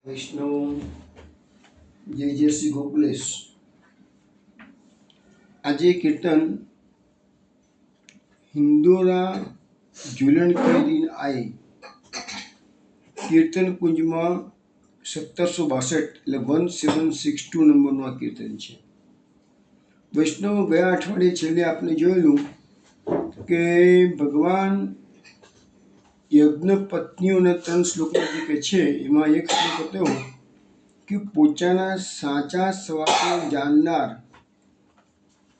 વૈષ્ણવ જય શ્રી ગોકુલેશ। આજે કીર્તન हिंदोरा झूलन के दिन आए कीर्तन कुंज में 1762 એટલે 1762 નંબરનું આ કીર્તન છે। વૈષ્ણવ ગયા અઠવાડિયે છેલ્લે આપણે જોયેલું કે ભગવાન યજ્ઞ પત્નીઓના 3 શ્લોકમાં જે કે છે એમાં એક શ્લોક હતો કે પોતાના સાચા સ્વભાવ જાણનાર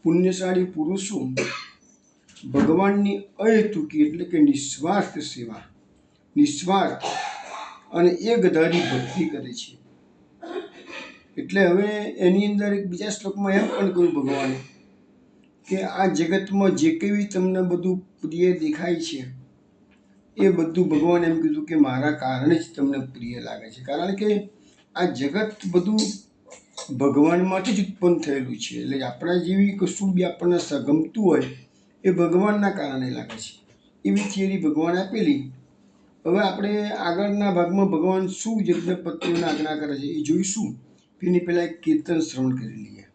પુણ્યશાળી પુરુષો ભગવાનની અહેતુકી એટલે કે નિસ્વાર્થ સેવા, નિસ્વાર્થ અને એકધારી ભક્તિ કરે છે। એટલે હવે એની અંદર એક બીજા શ્લોકમાં એમ પણ કહ્યું ભગવાને કે આ જગતમાં જે કંઈ તમને બધું પ્રિય દેખાય છે એ બધું ભગવાન એમ કીધું કે મારા કારણે જ તમને પ્રિય લાગે છે। કારણ કે આ જગત બધું ભગવાનમાંથી જ ઉત્પન્ન થયેલું છે। એટલે આપણા જેવી કશું બી આપણને ગમતું હોય એ ભગવાનના કારણે લાગે છે, એવી થિયરી ભગવાન આપેલી। હવે આપણે આગળના ભાગમાં ભગવાન શું યજ્ઞ પત્નીઓને આજ્ઞા કરે છે એ જોઈશું। એની પહેલા એક કીર્તન શ્રવણ કરી લઈએ।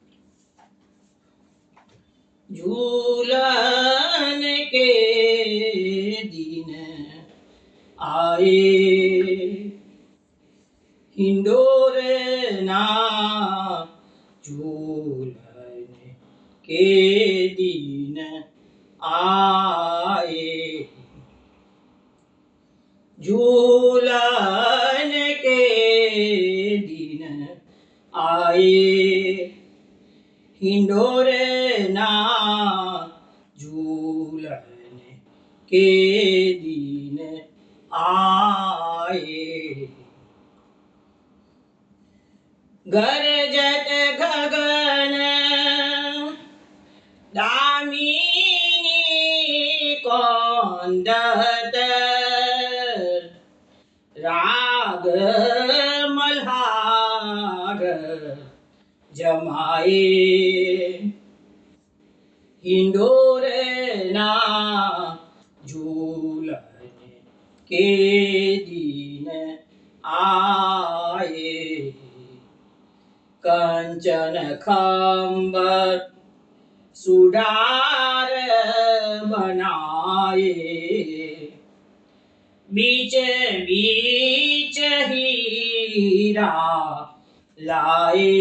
झूलन के दिन आए हिंडोरे ना झूलन के दिन आए झूलन के दिन आए हिंडोरे ना झूलन के दिन आए गरजत गगन दामिनी कोंदत राग मल्हार जमाए हिंडोरे ना झूलन के दिन आए कंचन खंबर सुडार बनाए बीच बीच हीरा लाए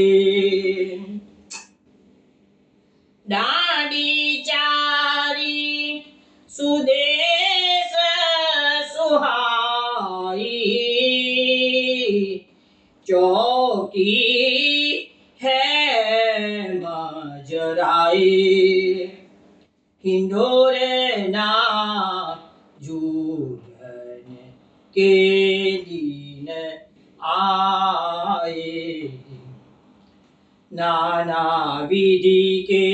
डांडी चारी सुदेश सुहाई चौकी है मजराए हिंडोरे ना झूलन के दिन आए नाना विधि के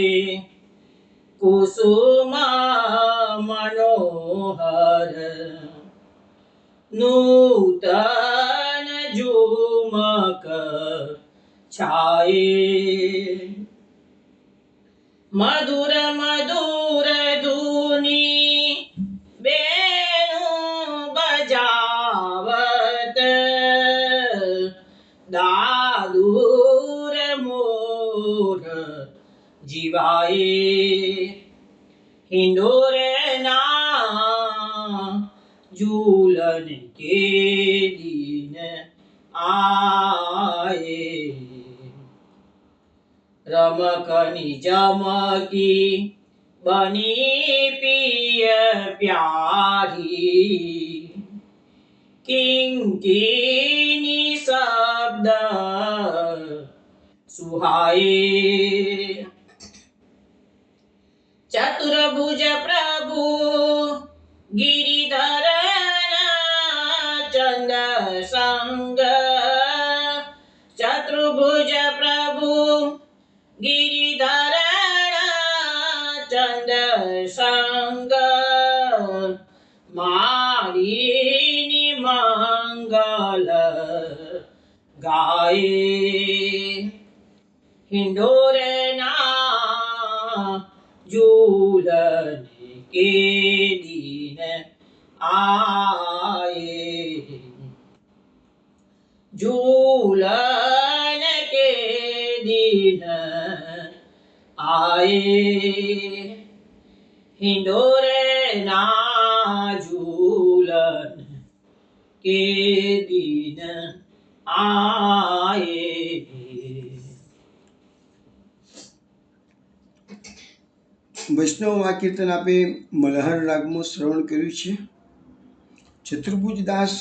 कुसुम मनोहर नूतन झुमक छाए मधुर मधुर धुनी बेणु बजावत दादूर मोर जीवाए हिंडोरे ना झूलन के दिन आए रमकनी जमकी बनी पिय प्यारी किंकिनी शब्द सुहाए चतुर्भुज प्रभु गिरिधर चंद संग चतुर्भुज प्रभु गिरिधर चंद संग मालिनी मंगल गाए हिंडोरे ना झूलन के दिन आए झूलन के दिन आए, हिंडोरे ना झूलन के दिन आए। વૈષ્ણવ આ કીર્તન આપે મલ્હાર રાગમાં શ્રવણ કર્યું છે. ચતુર્ભુજ દાસ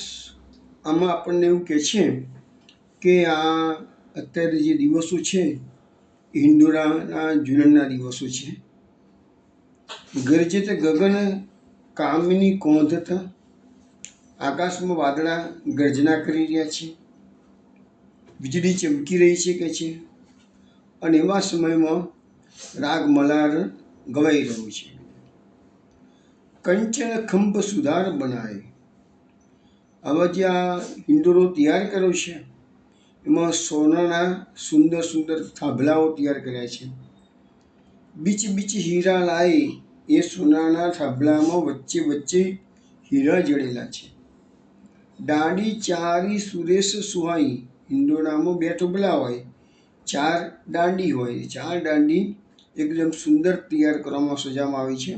આમાં આપણને એવું કહે છે કે આ અત્યારે જે દિવસો છે એ હિંડોરાના ઝૂલનના દિવસો છે. ગરજે તે ગગન કામિની કોંધત, આકાશમાં વાદળા ગર્જના કરી રહ્યા છે, વીજળી ચમકી રહી છે કે છે, અને એવા સમયમાં રાગ મલ્હાર ગવાઈ રહ્યું છે. કંચન ખંભ સુધાર બનાય, હવે જે આ હિંડોરો તૈયાર કર્યો છે એમાં સોનાના સુંદર સુંદર થાંભલાઓ તૈયાર કર્યા છે. બીચ બીચ હીરા લાય, એ સોનાના થાંભલામાં વચ્ચે વચ્ચે હીરા જડેલા છે. દાંડી ચારી સુરેશ સુહાઈ, હિંડોરામાં બે ટોપલા હોય, ચાર દાંડી હોય, ચાર દાંડી એકદમ સુંદર તૈયાર કરવામાં સજાવવામાં આવી છે.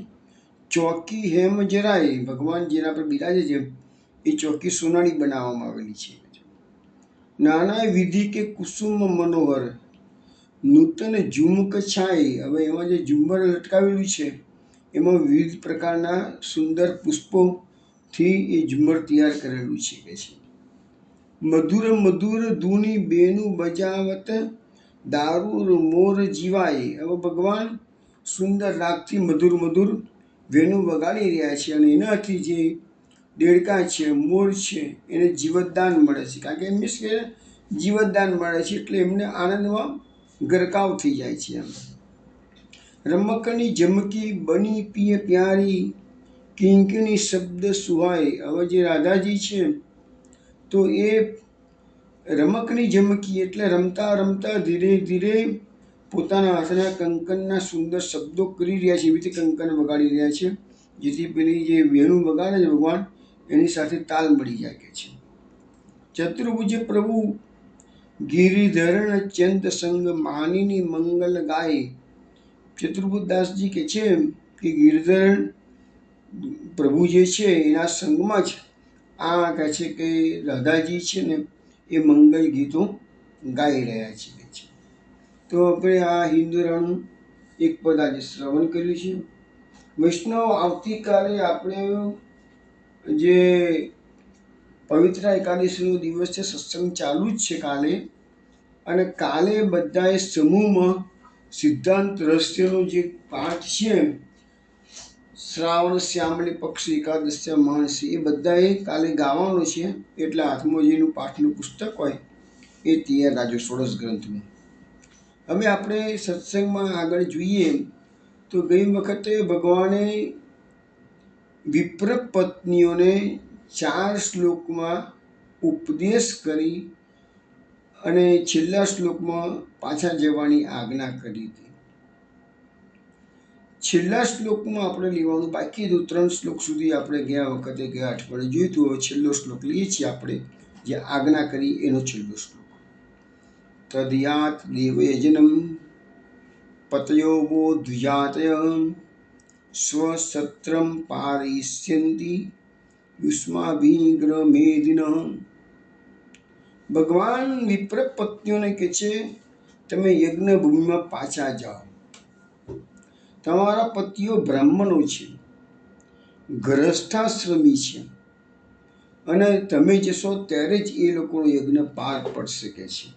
ચોકી હેમ જરાય, ભગવાન જેના પર બિરાજે છે એ ચોકી સોનાની બનાવવામાં આવેલી છે. નાના વિધિ કે કુસુમ મનોહર, નૂતન ઝુમક છાય, હવે એમાં જે ઝુમ્મર લટકાવેલું છે એમાં વિવિધ પ્રકારના સુંદર પુષ્પોથી એ ઝુમ્મર તૈયાર કરેલું છે કે છે. મધુર મધુર ધૂની બેનું બજાવત, દારૂર મોર જીવાય, હવે ભગવાન સુંદર રાગથી મધુર મધુર વેણુ વગાડી રહ્યા છે અને એનાથી જે દેડકા છે, મોર છે, એને જીવતદાન મળે છે. કારણ કે એમ મીન્સ કે જીવતદાન મળે છે એટલે એમને આનંદમાં ગરકાવ થઈ જાય છે. એમ રમકની જમકી બની પિય પ્યારી, કિંકણી શબ્દ સુહાય, હવે જે રાધાજી છે તો એ રમકની જમકી એટલે રમતા રમતા ધીરે ધીરે પોતાના હાથના કંકનના સુંદર શબ્દો કરી રહ્યા છે, એવી રીતે કંકન વગાડી રહ્યા છે જેથી પેલી જે વેણુ વગાડે છે ભગવાન એની સાથે તાલ મળી જાય કે છે. ચતુર્ભુજ પ્રભુ ગિરિધરણ ચંદ સંગ માનીની મંગલ ગાય, ચતુર્ભુજ દાસજી કે છે કે ગિરિધરણ પ્રભુ જે છે એના સંગમાં જ આ કહે છે કે રાધાજી છે ને એ મંગલ ગીતો ગાઈ રહ્યા છે. તો આપણે આ હિંડોરાનું એક પદ આજે શ્રવણ કર્યું છે. વૈષ્ણવ આવતીકાલે આપણે જે પવિત્ર એકાદશીનો દિવસ છે, સત્સંગ ચાલુ જ છે કાલે, અને કાલે બધાએ સમૂહમાં સિદ્ધાંત રહસ્યનો જે પાઠ છે શ્રાવણ શ્યામલી પક્ષ એકાદશ્ય માણસી, એ બધાએ કાલે ગાવાનો છે. એટલે હાથમાં જેનું પાઠનું પુસ્તક હોય એ તૈયાર રાખજો ષોડશ ગ્રંથનું. હવે આપણે સત્સંગમાં આગળ જોઈએ તો ગઈ વખતે ભગવાને વિપ્ર પત્નીઓને 4 શ્લોકમાં ઉપદેશ કરી અને છેલ્લા શ્લોકમાં પાછા જવાની આજ્ઞા કરી હતી. છેલ્લા શ્લોકમાં આપણે લેવાનું બાકી હતું. 3 શ્લોક સુધી આપણે ગયા વખતે ગયા અઠવાડિયે જોયું હતું. હવે છેલ્લો શ્લોક લઈએ છીએ આપણે, જે આજ્ઞા કરી એનો છેલ્લો શ્લોક. તદયાત દેવયજનમ પતયો વો દ્વિજાતય, સ્વસત્રમ પારયિષ્યન્તિ યુષ્માભિગ્ર મેદિન. ભગવાન વિપ્ર પત્નીઓને કહે છે તમે યજ્ઞ ભૂમિમાં પાછા જાઓ. તમારા પતિઓ બ્રાહ્મણો છે, ગ્રસ્થાશ્રમી છે, અને તમે જશો ત્યારે જ એ લોકોનો યજ્ઞ પાર પડશે કે છે.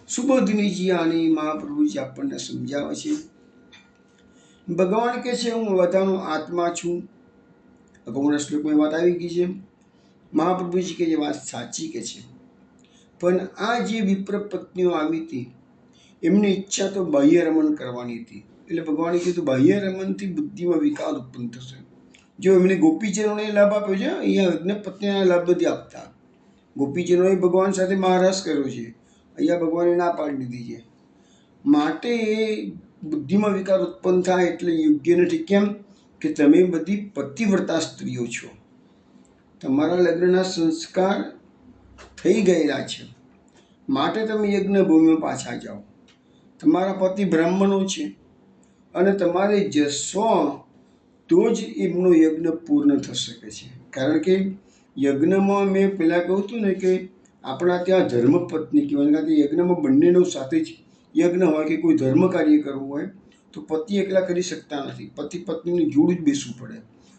સુબોધિનીજી આની મહાપ્રભુજી આપણને સમજાવે છે. ભગવાન કહે છે હું બધાનો આત્મા છું. અગાઉના શ્લોકમાં વાત આવી ગઈ છે. મહાપ્રભુજી કે જે વાત સાચી કે છે, પણ આ જે વિપ્ર પત્નીઓ આવી હતી એમની ઈચ્છા તો બાહ્ય રમણ કરવાની હતી. એટલે ભગવાને કીધું બાહ્ય રમણથી બુદ્ધિમાં વિકાર ઉત્પન્ન થશે. જો એમને ગોપીજનોને લાભ આપ્યો છે, અહીંયા યજ્ઞ પત્નીના લાભ નથી આપતા. ગોપીજનોએ ભગવાન સાથે મહારાસ કર્યો છે, અહીંયા ભગવાને ના પાડી દીધી છે. માટે એ બુદ્ધિમાં વિકાર ઉત્પન્ન થાય એટલે યોગ્ય નથી. કેમ કે તમે બધી પતિવ્રતા સ્ત્રીઓ છો, તમારા લગ્નના સંસ્કાર થઈ ગયેલા છે, માટે તમે યજ્ઞ ભૂમિમાં પાછા જાઓ. તમારા પતિ બ્રાહ્મણો છે અને તમારે જશો તો જ એમનો યજ્ઞ પૂર્ણ થઈ શકે છે. કારણ કે યજ્ઞમાં મેં પહેલાં કહ્યું હતું ને કે આપણા ત્યાં ધર્મપત્ની કહેવાય. કારણ કે યજ્ઞમાં બંનેનો સાથે જ યજ્ઞ હોય કે કોઈ ધર્મ કાર્ય કરવું હોય તો પતિ એકલા કરી શકતા નથી, પતિ પત્નીને જોડું જ બેસવું પડે.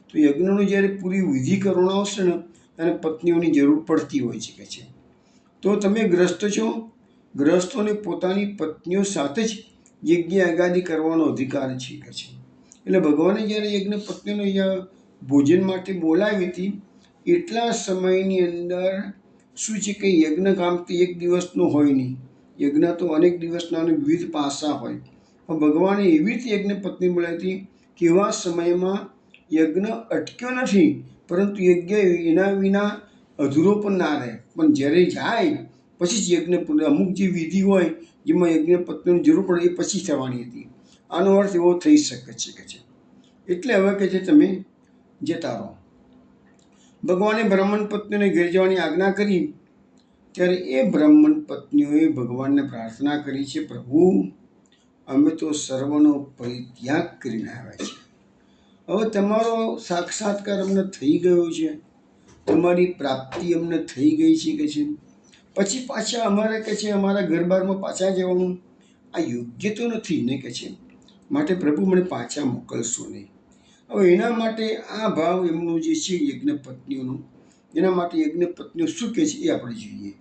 તો યજ્ઞનું જ્યારે પૂરી વિધિ કરવાનો આવશે ને ત્યારે પત્નીઓની જરૂર પડતી હોય છે. તો તમે ગ્રસ્ત છો, ગ્રસ્તોને પોતાની પત્નીઓ સાથે જ યજ્ઞ યાગાદિ કરવાનો અધિકાર છે. એટલે ભગવાને જ્યારે યજ્ઞ પત્નીઓને અહીંયા ભોજન માટે બોલાવી હતી એટલા સમયની અંદર શું છે કે યજ્ઞ કામ તો એક દિવસનો હોય નહીં, યજ્ઞ તો અનેક દિવસના અને વિવિધ પાસા હોય. પણ ભગવાને એવી રીતે યજ્ઞ પત્ની બોલાવી હતી કે એવા સમયમાં યજ્ઞ અટક્યો નથી, પરંતુ યજ્ઞ એના વિના અધૂરો પણ ના રહે. પણ જ્યારે જાય પછી જ યજ્ઞ પૂર્ણ. અમુક જે વિધિ હોય જેમાં યજ્ઞ પત્નીની જરૂર પડે એ પછી થવાની હતી. આનો અર્થ એવો થઈ શકે છે. એટલે હવે કે છે તમે જતા રહો. ભગવાને બ્રાહ્મણ પત્નીઓને ઘેર જવાની આજ્ઞા કરી ત્યારે એ બ્રાહ્મણ પત્નીઓએ ભગવાનને પ્રાર્થના કરી છે, પ્રભુ અમે તો સર્વનો પરિત્યાગ કરીને આવ્યા છીએ. હવે તમારો સાક્ષાત્કાર અમને થઈ ગયો છે, તમારી પ્રાપ્તિ અમને થઈ ગઈ છે કે છે, પછી પાછા અમારે કે છે અમારા ઘર બારમાં પાછા જવાનું આ યોગ્ય તો નથી ને કે છે. માટે પ્રભુ મને પાછા મોકલશો નહીં. હવે એના માટે આ ભાવ એમનો જે છે યજ્ઞ પત્નીઓનો, એના માટે યજ્ઞ પત્નીઓ શું કહે છે એ આપણે જોઈએ.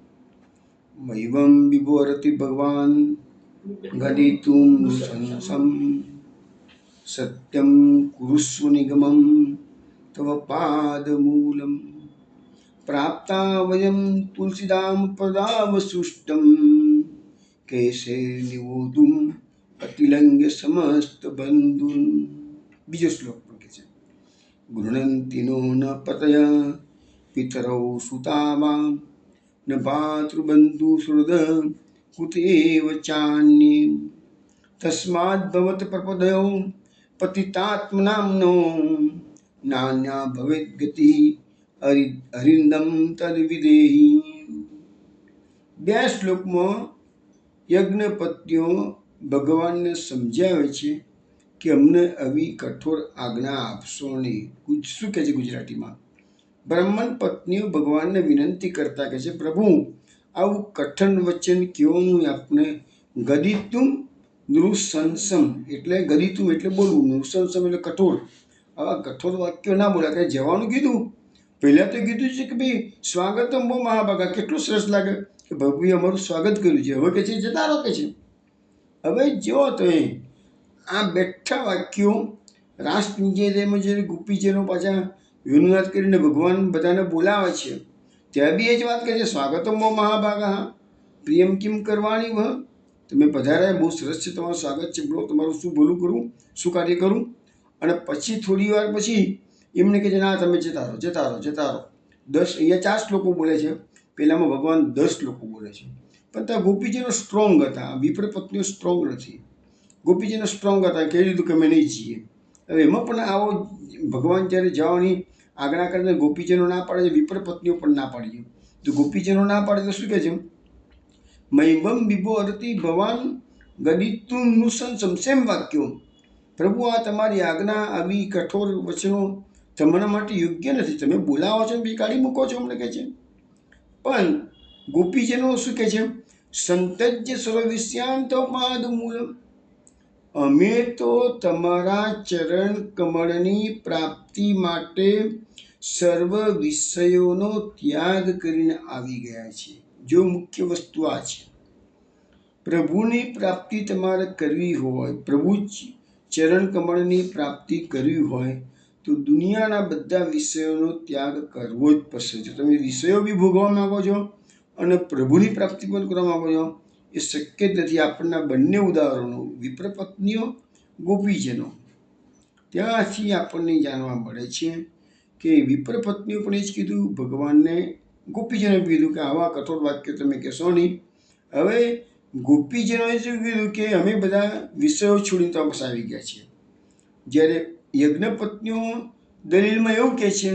મૈવમ વિભોરતિ ભગવાન ગદિતુમ સંસમ સત્યમ કુરુસ્વ નિગમમ તવ પાદમૂલમ પ્રાપ્તા વયમ તુલસીદામ પદાવસુષ્ટમ કેશે નિવોદુમ અતિલંગ્ય સમસ્ત બંધુન. બીજો શ્લોક પણ કહે છે, ગૃહણંતિ નો ન પતય પિતરૌ સુતાવા ન ભાતૃબંધુ સુહૃદ કુતેવ ચાન્યે તસ્માદ ભવત પ્રપદયો પતિતાત્મનામ્નો નાન્યા ભવેદ ગતિ અરિંદમ તદ વિદેહી. બે શ્લોકમાં યજ્ઞ પત્નીઓ ભગવાનને સમજાવે છે કે અમને આવી કઠોર આજ્ઞા આપશો નહીં. શું કહે છે ગુજરાતીમાં? બ્રાહ્મણ પત્નીઓ ભગવાનને વિનંતી કરતા કહે છે, પ્રભુ આવું કઠણ વચન કેવું આપને. ગદિતુમ નૃશંસમ એટલે ગદિતુમ એટલે બોલવું, નૃશંસમ એટલે કઠોર. આવા કઠોર વાક્યો ના બોલ્યા. કે જવાનું કીધું, પહેલાં તો કીધું છે કે ભાઈ સ્વાગતમ બહુ મહાભાગા, કેટલું સરસ લાગે કે ભગવાને અમારું સ્વાગત કર્યું છે. હવે કે છે જતા રહો કે છે. હવે જો તો આ બેઠા વાક્યો રાસપિંજેરીમાં જે ગોપીજનો પાછા વિનુનાદ કરીને ભગવાન બધાને બોલાવે છે ત્યાં બી એ જ વાત કહે છે, સ્વાગતમ બહુ મહાભાગા પ્રિયમ કિમ કરવાની વહ. તમે પધાર્યા, બહુ સરસ છે, તમારું સ્વાગત છે, બોલો તમારું શું ભલું કરું, શું કાર્ય કરું. અને પછી થોડી વાર પછી એમને કહે છે ના તમે જતા રહો. 10 અહીંયા 4 શ્લોકો બોલે છે, પહેલામાં ભગવાન 10 શ્લોકો બોલે છે. પણ ત્યાં ગોપીજીનો સ્ટ્રોંગ હતા, વિપ્ર પત્નીઓ સ્ટ્રોંગ નથી. ગોપીજીનો સ્ટ્રોંગ હતા, કહી દીધું કે અમે નહીં જઈએ. હવે એમાં પણ આવો ભગવાન જ્યારે જવાની આજ્ઞા કરીને ગોપીજનો ના પાડે છે, વિપ્ર પત્નીઓ પણ ના પાડી છે. તો ગોપીજનો ના પાડે તો શું કહે છે? મૈવમ વિભો અરતી ભવાન ગદિતુમ નુસંસમ. સેમ વાક્યો. પ્રભુ આ તમારી આજ્ઞા આવી કઠોર વચનો તમારા માટે યોગ્ય નથી. તમે બોલાવો છો ને કાઢી મૂકો છો અમને કહે છે. પણ ગોપીજનો શું કહે છે? સંતજ્ય સર્વવિષ્યાંત પાદ મૂલમ. અમે તો તમારા ચરણ કમળની પ્રાપ્તિ માટે સર્વ વિષયોનો ત્યાગ કરીને આવી ગયા છીએ. જો મુખ્ય વસ્તુ આ છે, પ્રભુની પ્રાપ્તિ તમારે કરવી હોય, પ્રભુ ચરણ કમળની પ્રાપ્તિ કરવી હોય તો દુનિયાના બધા વિષયોનો ત્યાગ કરવો જ પડશે. જો તમે વિષયો બી ભોગવવા માગો છો અને પ્રભુની પ્રાપ્તિ પણ કરવા માગો છો, એ શક્ય જ નથી. આપણના બંને ઉદાહરણો, વિપ્ર પત્નીઓ, ગોપીજનો, ત્યાંથી આપણને જાણવા મળે છે કે વિપ્ર પત્નીઓ પણ એ જ કીધું ભગવાનને, ગોપીજનોએ કીધું કે આવા કઠોર વાક્ય તમે કહેશો નહીં. હવે ગોપીજનોએ શું કીધું કે અમે બધા વિષયો છોડીને તો બસ આવી ગયા છીએ. જ્યારે યજ્ઞ પત્નીઓ દલીલમાં એવું કહે છે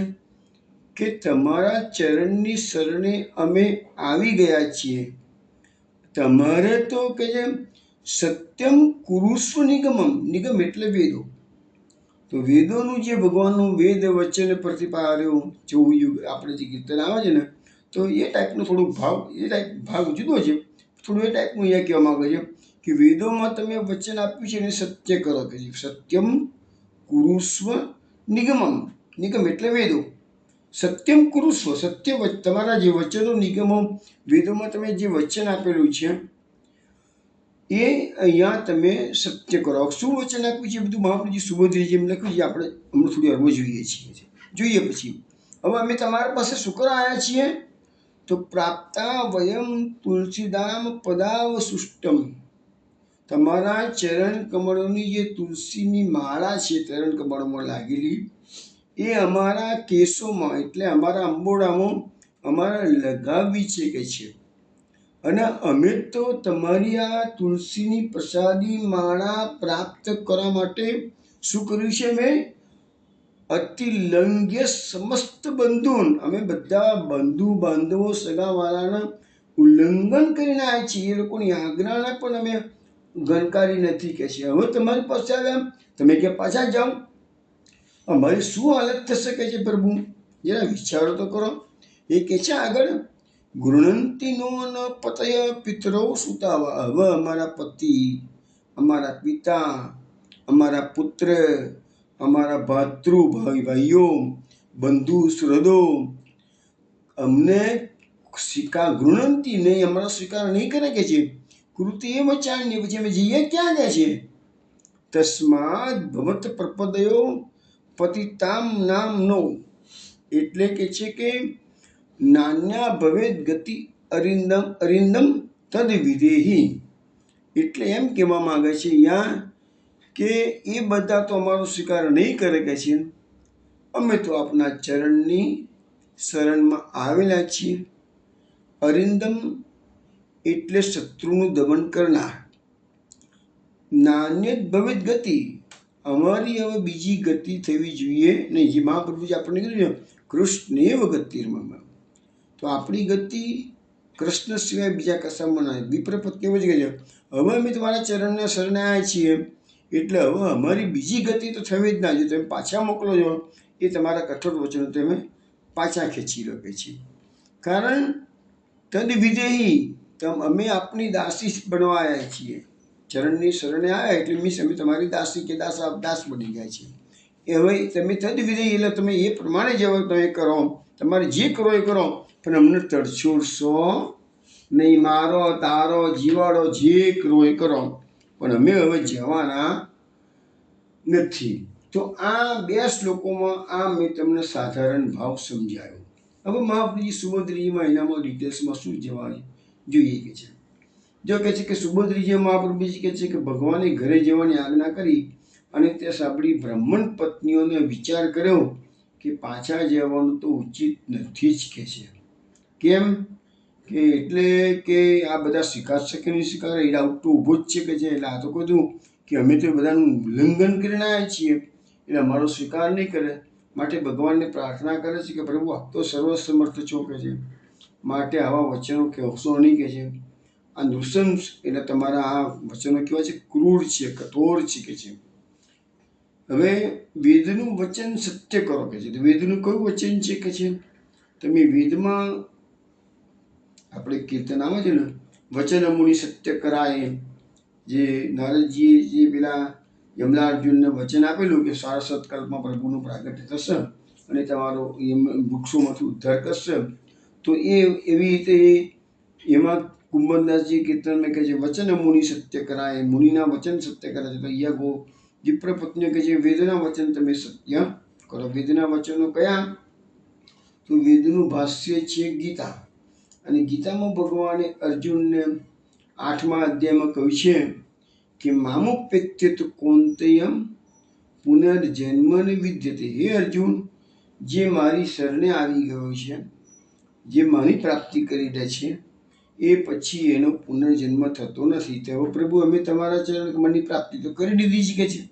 કે તમારા ચરણની શરણે અમે આવી ગયા છીએ. તમારે તો કે છે સત્યમ કુરુસ્વ નિગમમ. નિગમ એટલે વેદો. તો વેદોનું જે ભગવાનનું વેદ વચન પ્રતિપાર્યો જેવું યુગ આપણે જે કીર્તન આવે છે ને, તો એ ટાઈપનો થોડુંક ભાગ જુદો છે. થોડું એ ટાઈપનું અહીંયા કહેવા માંગે છે કે વેદોમાં તમે વચન આપ્યું છે એને સત્ય કરો કે સત્યમ કુરુસ્વ નિગમમ. નિગમ એટલે વેદો. સત્યમ કુરુસ્વ, સત્ય તમારા જે વચનો નિગમો વેદોમાં તમે જે વચન આપેલું છે એ અહીંયા તમે સત્ય કરો. શું વચન આપ્યું છે બધું મહાપ્રભુજી સુબોધજી એમ લખ્યું છે. આપણે હમણાં થોડી અરવો જોઈએ છીએ. જોઈએ પછી હવે અમે તમારા પાસે શું કરવા આવ્યા છીએ? તો પ્રાપ્તા વયમ તુલસીદામ પદાવ સુષ્ટમ. તમારા ચરણ કમળોની જે તુલસીની માળા છે ચરણ કમળોમાં લાગેલી, એ અમારા કેસોમાં એટલે અમારા અંબોડામાં અમારા લગાવવી છે કે છે. અને અમે તો તમારી આ તુલસીની પ્રસાદી માળા પ્રાપ્ત કરવા માટે શું કર્યું છે? મેં અતિલંઘ્ય સમસ્ત બંધુન, અમે બધા બંધુ બાંધવો સગાવાળાના ઉલ્લંઘન કરીને આવ્યા છીએ. એ લોકોની આજ્ઞાને પણ અમે ગણકારી નથી કે છે. હવે તમારી પાસે આવ્યા, તમે ક્યાં પાછા જાઓ? અમારી શું હાલત થશે કે છે પ્રભુ? જરા વિચારો તો કરો. એ કે છે આગળ, ગૃણંતીનો ન પતય પિતરો સુતાવા. હવે અમારા પતિ, અમારા પિતા, અમારા પુત્ર, અમારા ભાતૃ ભાઈઓ, બંધુ શ્રદ્ધો અમને ગૃણંતી નહીં, અમારો સ્વીકાર નહીં કરે કે છે. કૃતિ એ વચાન્ય, પછી અમે જઈએ ક્યાં ગયા છે? તસ્માદ ભવત પ્રપદયો પતિતામ નામ નો. એટલે કે છે કે નાન્યા ભવેદ ગતિ અરિંદમ તદ વિધેહી. એટલે એમ કહેવા માંગે છે અહીંયા કે એ બધા તો અમારો સ્વીકાર નહીં કરે કે છે. અમે તો આપના ચરણની શરણમાં આવેલા છીએ. અરિંદમ એટલે શત્રુનું દમન કરનાર. નાન્યત ભવેદ ગતિ, અમારી હવે બીજી ગતિ થવી જોઈએ નહીં. જે મહાપ્રભુજી આપણને કીધું કૃષ્ણેવ ગતિર્મમ. તો આપણી ગતિ કૃષ્ણ સિવાય બીજા કશામાં નહીં. વિપ્રપદ કેવું જ કહે છે, હવે અમે તમારા ચરણને શરણે આવ્યા છીએ એટલે હવે અમારી બીજી ગતિ તો થવી જ ના. જો તમે પાછા મોકલો છો એ તમારા કઠોર વચનો તમે પાછા ખેંચી લો કે છે. કારણ તદ વિધેહી, અમે આપની દાસી બનવા આવ્યા છીએ. ચરણની શરણે આવ્યા એટલે મીન્સ અમે તમારી દાસી કે દાસ બની ગયા છે. એ હવે તમે તદ વિધેહી એટલે તમે એ પ્રમાણે જ હવે તમે કરો, તમારે જે કરો એ કરો, પણ અમને તડછોડશો નહીં. મારો તારો જીવાડો જે કરો એ કરો, પણ અમે હવે જવાના નથી. તો આ 2 શ્લોકોમાં આ મેં તમને સાધારણ ભાવ સમજાયો. હવે મહાપ્રભુજી સુભદ્રીજીમાં એનામાં ડિટેલ્સમાં શું જવાનું જોઈએ કે છે. જો કહે છે કે સુભદ્રીજી મહાપ્રભુજી કહે છે કે ભગવાને ઘરે જવાની આજ્ઞા કરી અને તે સાંભળી બ્રાહ્મણ પત્નીઓને વિચાર કર્યો કે પાછા જવાનું તો ઉચિત નથી જ કે છે. કેમ કે એટલે કે આ બધા સ્વીકારશે કે નહીં સ્વીકારે એ ડાઉટ તો ઊભો જ છે કે છે. એટલે આ તો કહ્યું કે અમે તો બધાનું ઉલ્લંઘન કરીને આવ્યા છીએ એટલે અમારો સ્વીકાર નહીં કરે. માટે ભગવાનને પ્રાર્થના કરે છે કે પ્રભુ આપ તો સર્વસમર્થ છો કે છે, માટે આવા વચનો કહેશો નહીં કે છે. આ નૃશંસ એટલે તમારા આ વચનો કેવા છે? ક્રૂર છે, કઠોર છે કે છે. હવે વેદનું વચન સત્ય કરો કે છે. તો વેદનું કયું વચન છે કે છે? તમે વેદમાં આપણે કીર્તન આવે છે ને, વચન મુનિ સત્ય કરાય, જે નારદજીએ જે પેલા યમલાર્જુનને વચન આપેલું કે 67 કલ્પમાં પ્રભુનું પ્રાગટ્ય થશે અને તમારો વૃક્ષોમાંથી ઉદ્ધાર કરશે. તો એ એવી રીતે એમાં કુંભદાસજી કીર્તનમાં કહે છે વચન મુનિ સત્ય કરાય, મુનિના વચન સત્ય કરે છે. તો અહીંયા ગો વિપ્રપત્નીઓ કહે છે વેદના વચન તમે સત્ય કરો. વેદના વચનો કયા? તો વેદનું ભાષ્ય છે ગીતા. અને ગીતામાં ભગવાને અર્જુનને 8મા અધ્યાયમાં કહ્યું છે કે મામોપેત્યત કૌંતેયમ પુનર્જન્મન વિદ્યતે. હે અર્જુન, જે મારી શરણે આવી ગયો છે, જે મારી પ્રાપ્તિ કરી દે છે, એ પછી એનો પુનર્જન્મ થતો નથી. તો પ્રભુ અમે તમારા ચરણ કમળની પ્રાપ્તિ તો કરી દીધી છે કે છે.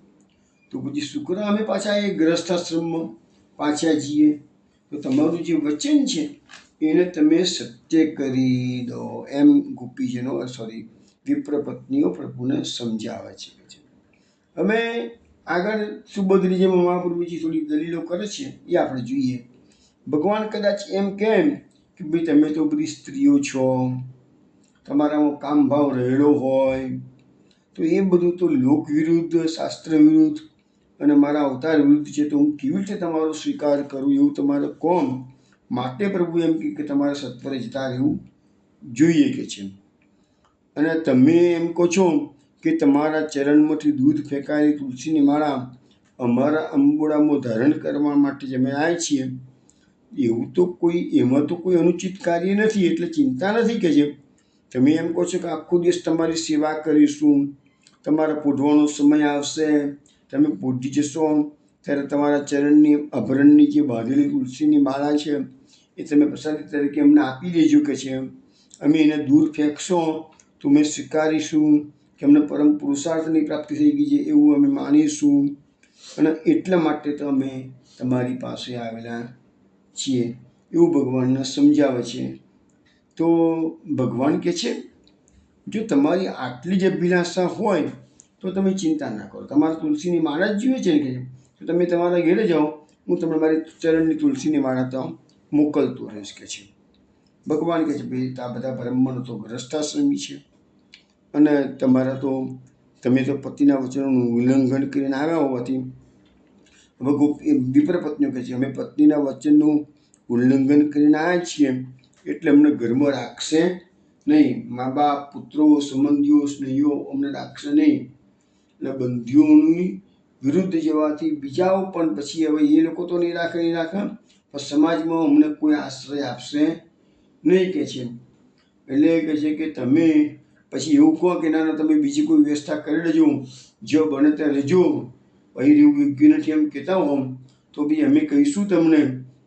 તો પછી શુક્ર અમે પાછા એ ગ્રસ્થાશ્રમમાં પાછા જઈએ. તો તમારું જે વચન છે એને તમે સત્ય કરી દો, એમ ગોપીજનો વિપ્રપત્નીઓ પ્રભુને સમજાવે છે. અમે આગળ સુભદ્રીજીમાં મહાપ્રભુજી થોડી દલીલો કરે છે એ આપણે જોઈએ. ભગવાન કદાચ એમ કેમ કે ભાઈ તમે તો બધી સ્ત્રીઓ છો, તમારામાં કામભાવ રહેલો હોય, તો એ બધું તો લોક વિરુદ્ધ, શાસ્ત્ર વિરુદ્ધ અને મારા અવતાર વિરુદ્ધ છે, તો હું કેવી રીતે તમારો સ્વીકાર કરું એવું તમારે કોમ. માટે પ્રભુ એમ કે તમારે સત્વરે જતા રહેવું જોઈએ કે છે. અને તમે એમ કહો છો કે તમારા ચરણમાંથી દૂધ ફેંકાયેલી તુલસીની માળા અમારા અંબોડામાં ધારણ કરવા માટે જ અમે આવ્યા છીએ. એમાં તો કોઈ અનુચિત કાર્ય નથી, એટલે ચિંતા નથી કે છે. તમે એમ કહો છો કે આખો દિવસ તમારી સેવા કરીશું, તમારા પોઢવાનો સમય આવશે, તમે પોઢી જશો ત્યારે તમારા ચરણની આભરણની જે બાંધેલી તુલસીની માળા છે એ તમે પ્રસાદી તરીકે અમને આપી દેજો કે છે. અમે એને દૂર ફેંકશો તો અમે સ્વીકારીશું કે અમને પરમ પુરુષાર્થની પ્રાપ્તિ થઈ ગઈ છે એવું અમે માનીશું, અને એટલા માટે તો અમે તમારી પાસે આવેલા છીએ, એવું ભગવાનને સમજાવે છે. તો ભગવાન કહે છે જો તમારી આટલી જ અભિલાષા હોય તો તમે ચિંતા ના કરો, તમારે તુલસીની માળા જ જોઈએ છે ને કે તો તમે તમારા ઘેરે જાઓ, હું તમને મારી ચરણની તુલસીની માળા તો મોકલતો રહીશ કે છે. ભગવાન કહે છે ભાઈ આ બધા બ્રાહ્મણો તો ગ્રસ્તાશ્રમી છે અને તમે તો પતિના વચનોનું ઉલ્લંઘન કરીને આવ્યા હોવાથી વિપ્ર પત્નીઓ કહે છે અમે પત્નીના વચનનું ઉલ્લંઘન કરીને આવ્યા છીએ એટલે અમને ઘરમાં રાખશે નહીં, મા બાપ, પુત્રો, સંબંધીઓ, સ્નેહીઓ અમને રાખશે નહીં. એટલે બંધીઓની વિરુદ્ધ જવાથી બીજાઓ પણ પછી હવે એ લોકો તો નહીં રાખે પણ સમાજમાં અમને કોઈ આશ્રય આપશે નહીં કે છે. એટલે કહે છે કે તમે પછી એવું કહો કે ના તમે બીજી કોઈ વ્યવસ્થા કરી લેજો, જો બને ત્યાં રહેજો, અહીં રહેવું યોગ્ય નથી એમ કહેતા હો તો બી અમે કહીશું તમને,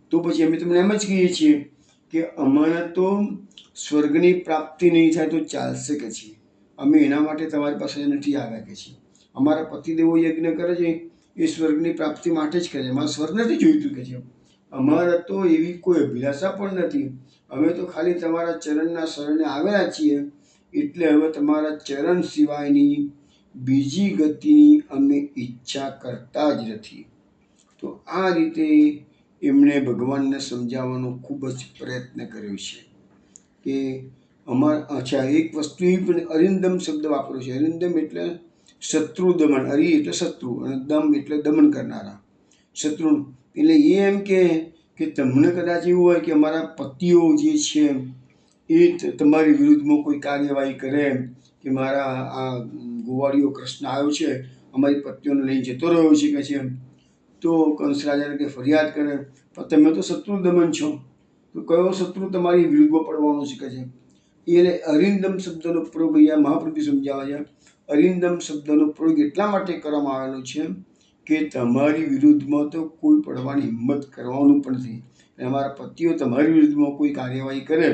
તો પછી અમે તમને એમ જ કહીએ છીએ કે અમારે તો સ્વર્ગની પ્રાપ્તિ નહીં થાય તો ચાલશે કે છે. અમે એના માટે તમારી પાસે નથી આવ્યા કે છે. અમારા પતિદેવો યજ્ઞ કરે છે એ સ્વર્ગની પ્રાપ્તિ માટે જ કરે છે, અમારે સ્વર્ગ નથી જોઈતું કે છે. અમારે તો એવી કોઈ અભિલાષા પણ નથી, અમે તો ખાલી તમારા ચરણના શરણે આવેલા છીએ, એટલે હવે તમારા ચરણ સિવાયની બીજી ગતિની અમે ઈચ્છા કરતા જ નથી. તો આ રીતે એમણે ભગવાનને સમજાવવાનો ખૂબ જ પ્રયત્ન કર્યો છે કે એક વસ્તુ એ પણ અરિંદમ શબ્દ વાપર્યો છે. અરિંદમ એટલે શત્રુ દમન, અરિ એટલે શત્રુ અને દમ એટલે દમન કરનારા શત્રુ. એટલે એ એમ કે તમને કદાચ એવું હોય કે અમારા પતિઓ જે છે એ તમારી વિરુદ્ધમાં કોઈ કાર્યવાહી કરે કે મારા આ ગોવાળીઓ કૃષ્ણ આવ્યો છે અમારી પત્નીઓને લઈને જતો રહ્યો છે કે છે, તો કંસ રાજાને કે ફરિયાદ કરે પણ તમે તો શત્રુ દમન છો, તો કયો શત્રુ તમારી વિરુદ્ધમાં પડવાનો છે કે છે. એટલે અરિંદમ શબ્દનો પ્રયોગ અહીંયા મહાપ્રભુ સમજાવે છે. અરિંદમ શબ્દનો પ્રયોગ એટલા માટે કરવામાં આવેલો છે કે તમારી વિરુદ્ધમાં તો કોઈ પડવાની હિંમત કરવાનું પણ નથી, અને અમારા પતિઓ તમારી વિરુદ્ધમાં કોઈ કાર્યવાહી કરે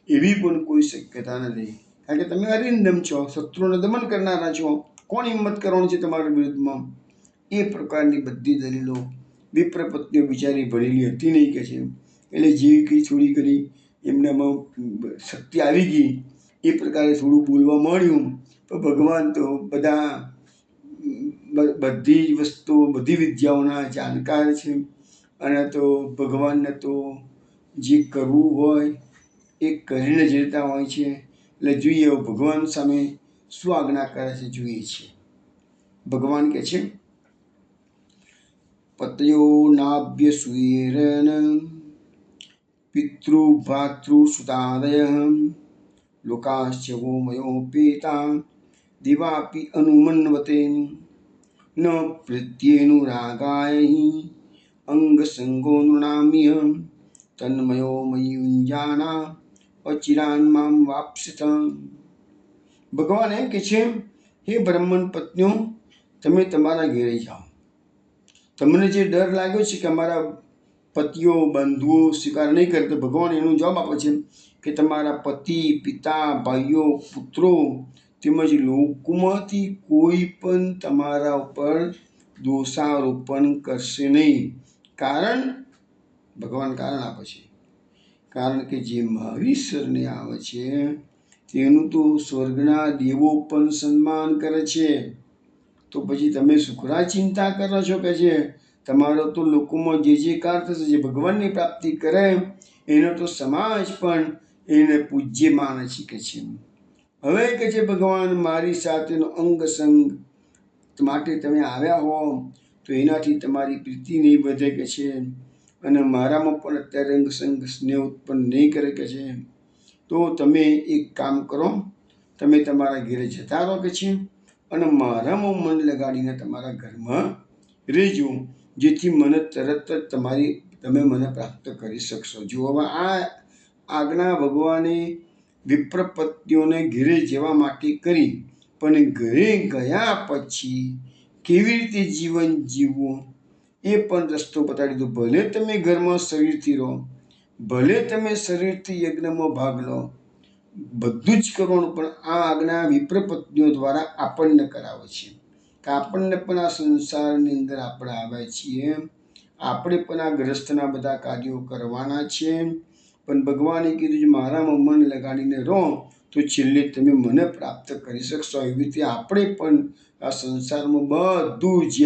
એવી પણ કોઈ શક્યતા નથી, કારણ કે તમે અરિંદમ છો, શત્રુને દમન કરનારા છો, કોણ હિંમત કરવાનું છે તમારા વિરુદ્ધમાં. એ પ્રકારની બધી દલીલો વિપ્ર પત્નીઓ બિચારી ભરેલી હતી નહીં કે છે. એટલે જે કંઈ થોડી ઘણી એમનામાં શક્તિ આવી ગઈ એ પ્રકારે થોડું બોલવા માંડ્યું, તો ભગવાન તો બધી જ વસ્તુઓ, બધી વિદ્યાઓના જાણકાર છે, અને તો ભગવાનને તો જે કરવું હોય એ કરીને જ રહેતા હોય છે. એટલે જોઈએ ભગવાન સામે શું આજ્ઞા કરે છે જોઈએ છે. ભગવાન કહે છે પતયો નાભ્ય સુયરેન પિતૃ ભાતૃ સુતાદય લોકાશ્ચ ગોમયોપેતા દિવાપી અનુમન્વતે ન પ્રીત્યેનુરાગાય અંગ સંગો નૃણામ્ય તન્મયો મયુંજાના અચિરાન મામ વાપ્સિત. ભગવાન એમ કે છે હે બ્રાહ્મણ પત્નીઓ, તમે તમારા ઘેરે જાઓ. તમને જે ડર લાગ્યો છે કે અમારા પતિઓ બંધુઓ સ્વીકાર નહીં કરે, તો ભગવાન એનો જવાબ આપે છે કે તમારા પતિ, પિતા, ભાઈઓ, પુત્રો તેમજ લોકોમાંથી કોઈ પણ તમારા ઉપર દોષારોપણ કરશે નહીં, કારણ ભગવાન કારણ આપે છે, કારણ કે જે મારી શરણે આવે છે તેનું તો સ્વર્ગના દેવો પણ સન્માન કરે છે. તો પછી તમે સુખરા ચિંતા કરો છો કે છે તમારો તો લોકોમાં જે કાર થશે, જે ભગવાનની પ્રાપ્તિ કરે એનો તો સમાજ પણ એને પૂજ્ય માને છે કે છે. હવે કે છે ભગવાન મારી સાથેનો અંગ સંગ માટે તમે આવ્યા હો તો એનાથી તમારી પ્રીતિ નહીં વધે કે છે, અને મારામાં પણ અત્યારે અંગ સંગ સ્નેહ ઉત્પન્ન નહીં કરે કે છે. તો તમે એક કામ કરો, તમે તમારા ઘેરે જતા રહો કે છે, અને મારામાં મન લગાડીને તમારા ઘરમાં રહેજો, જેથી મને તરત જ તમે મને પ્રાપ્ત કરી શકશો. જો હવે આ આજ્ઞા ભગવાને વિપ્રપત્નીઓને ઘેરે જવા માટે કરી, પણ ઘરે ગયા પછી કેવી રીતે જીવન જીવવું એ પણ રસ્તો બતાડી દીધો. ભલે તમે ઘરમાં શરીરથી રહો, ભલે તમે શરીરથી યજ્ઞમાં ભાગ લો, બધું જ કરવાનું, પણ આ આજ્ઞા વિપ્રપત્નીઓ દ્વારા આપણને કરાવે છે કે આપણને પણ આ સંસારની અંદર આપણે આવ્યા છીએ, આપણે પણ આ ગ્રસ્તના બધા કાર્યો કરવાના છે. પણ ભગવાને કીધું છે મારામાં મન લગાડીને રહો તો છેલ્લે તમે મને પ્રાપ્ત કરી શકશો. એવી રીતે આપણે પણ આ સંસારમાં બધું જ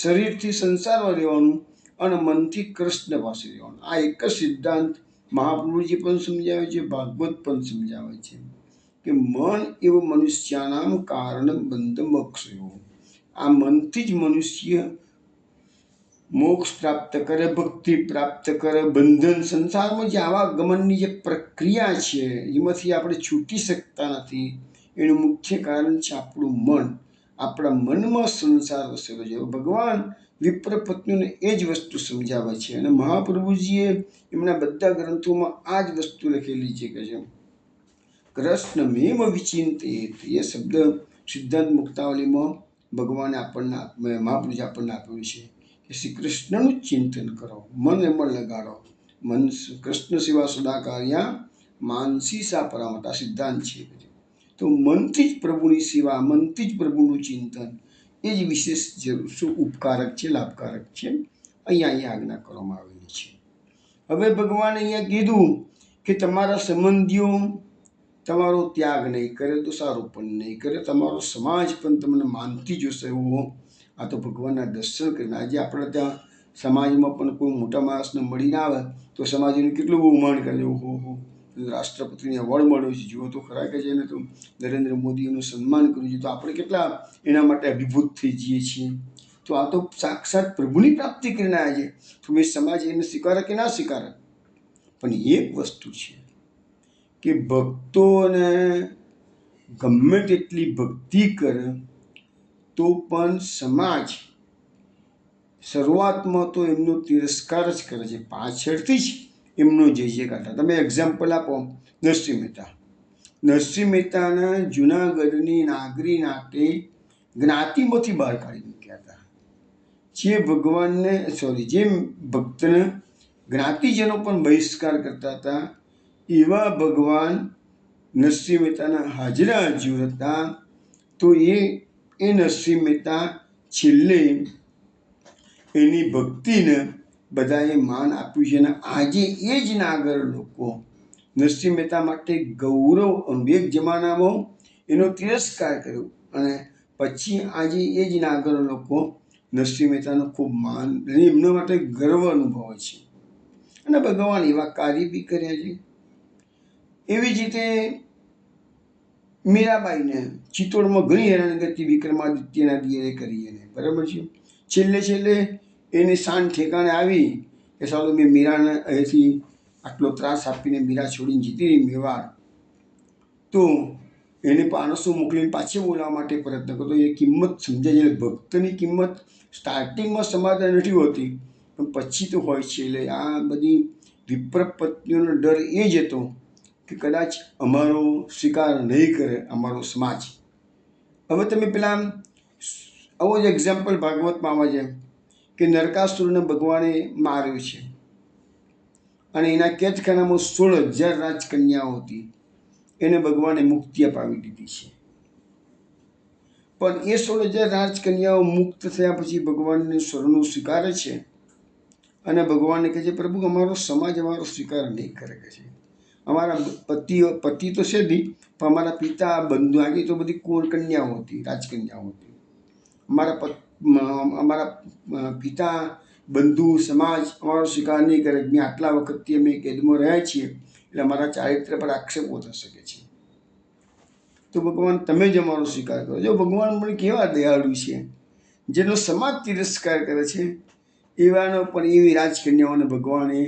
શરીરથી સંસારમાં રહેવાનું અને મનથી કૃષ્ણ પાસે રહેવાનું. આ એક જ સિદ્ધાંત મહાપ્રભુજી પણ સમજાવે છે, ભાગવત પણ સમજાવે છે કે મન એવું મનુષ્યનામ કારણ બંધ મોક્ષયો. આ મનથી જ મનુષ્ય મોક્ષ પ્રાપ્ત કરે, ભક્તિ પ્રાપ્ત કરે, બંધન સંસારમાં જે આવાગમનની જે પ્રક્રિયા છે એમાંથી આપણે છૂટી શકતા નથી. એનું મુખ્ય કારણ છે આપણું મન. આપણા મનમાં સંસાર વસેલો છે. ભગવાન વિપ્રપત્નીઓને એ જ વસ્તુ સમજાવે છે, અને મહાપ્રભુજીએ એમના બધા ગ્રંથોમાં આ જ વસ્તુ લખેલી છે કે છે કૃષ્ણમેવ વિચિંતયેત. એ શબ્દ સિદ્ધાંત મુક્તાવલીમાં ભગવાને મહાપ્રભુજી આપણને આપ્યું છે કે શ્રી કૃષ્ણનું ચિંતન કરો, મન એમાં લગાડો. મન કૃષ્ણ સેવા સદા કાર્યા માનસી સા પરામતા સિદ્ધાંત છે. તો મનથી જ પ્રભુની સેવા, મનથી જ પ્રભુનું ચિંતન એ જ વિશેષ શું ઉપકારક છે, લાભકારક છે. અહીંયા આજ્ઞા કરવામાં આવેલી છે. હવે ભગવાને અહીંયા કીધું કે તમારા સંબંધીઓ તમારો ત્યાગ નહીં કરે તો સારું પણ નહીં કરે, તમારો સમાજ પણ તમને માનથી જોશે એવો. આ તો ભગવાનના દર્શન કરીને આજે આપણે ત્યાં સમાજમાં પણ કોઈ મોટા માણસને મળીને આવે તો સમાજ એનું કેટલું બહુ માન કરે. ઓહો, રાષ્ટ્રપતિને એવોર્ડ મળ્યો છે, જુઓ તો ખરા કે છે ને, તો નરેન્દ્ર મોદીનું સન્માન કર્યું છે, તો આપણે કેટલા એના માટે અભિભૂત થઈ જઈએ છીએ. તો આ તો સાક્ષાત પ્રભુની પ્રાપ્તિ કરીને આવ્યા છે. તો મેં સમાજ એને સ્વીકારે કે ના સ્વીકારે? પણ એક વસ્તુ છે કે ભક્તોને ગમે તેટલી ભક્તિ કરે તો પણ સમાજ શરૂઆતમાં તો એમનો તિરસ્કાર જ કરે છે, પાછળથી જ એમનો જય જયકાર થાય. તમે એક્ઝામ્પલ આપો નરસિંહ મહેતા. નરસિંહ મહેતાના જુનાગઢની નાગરી નાતે જ્ઞાતિમાંથી બહાર કાઢી મૂક્યા હતા. જે ભક્તને જ્ઞાતિજનો પણ બહિષ્કાર કરતા હતા, એવા ભગવાન નરસિંહ મહેતાના હાજરા હજુર હતા. તો એ નરસિંહ મહેતા છેલ્લે એની ભક્તિને બધાએ માન આપ્યું છે, અને આજે એ જ નાગર લોકો નરસિંહ મહેતા માટે ગૌરવ, એક જમાનામાં એનો તિરસ્કાર કર્યો, અને પછી આજે એ જ નાગર લોકો નરસિંહ મહેતાનો ખૂબ માન અને એમના માટે ગર્વ અનુભવે છે. અને ભગવાન એવા કાર્ય બી કર્યા છે. એવી જ રીતે મીરાબાઈને ચિત્તોડમાં ઘણી હેરાનગતિ વિક્રમાદિત્યના દિયરે કરી એને, બરાબર છે. છેલ્લે એની શાન ઠેકાણે આવી કે સાલું મેં મીરાને અહીંથી આટલો ત્રાસ આપીને મીરા છોડીને જીતી રહી મેવાડ, તો એને માણસો મોકલીને પાછી બોલાવવા માટે પ્રયત્ન કરતો. એ કિંમત સમજાય છે. ભક્તની કિંમત સ્ટાર્ટિંગમાં સમાધાન નથી હોતી, પણ પછી તો હોય છે. એટલે આ બધી વિપ્રપત્નીઓનો ડર એ જ હતો કે કદાચ અમારો સ્વીકાર નહીં કરે અમારો સમાજ. હવે તમે પેલા આવો જ એક્ઝામ્પલ ભાગવતમાં આવે છે કે નરકાસુરને ભગવાને માર્યો છે, અને એના કેદખાનામાં 16,000 રાજકન્યાઓ હતી, એને ભગવાને મુક્તિ અપાવી દીધી છે. પણ એ 16,000 રાજકન્યાઓ મુક્ત થયા પછી ભગવાનને શરણું સ્વીકારે છે, અને ભગવાનને કહે છે પ્રભુ અમારો સમાજ અમારો સ્વીકાર નહીં કરે કે છે. અમારા પતિ તો છે જ નહીં, પણ અમારા પિતા બંધુ આગળ તો બધી કન્યાઓ હતી, રાજકન્યાઓ હતી. અમારા પિતા બંધુ સમાજ અમારો સ્વીકાર નહીં કરે. મેં આટલા વખતથી અમે કેદમાં રહ્યા છીએ, એટલે અમારા ચારિત્ર પર આક્ષેપો થઈ શકે છે. તો ભગવાન તમે જ અમારો સ્વીકાર કરો. જો ભગવાન પણ કેવા દયાળુ છે, જેનો સમાજ તિરસ્કાર કરે છે એવાનો પણ એવી રાજકન્યાઓને ભગવાને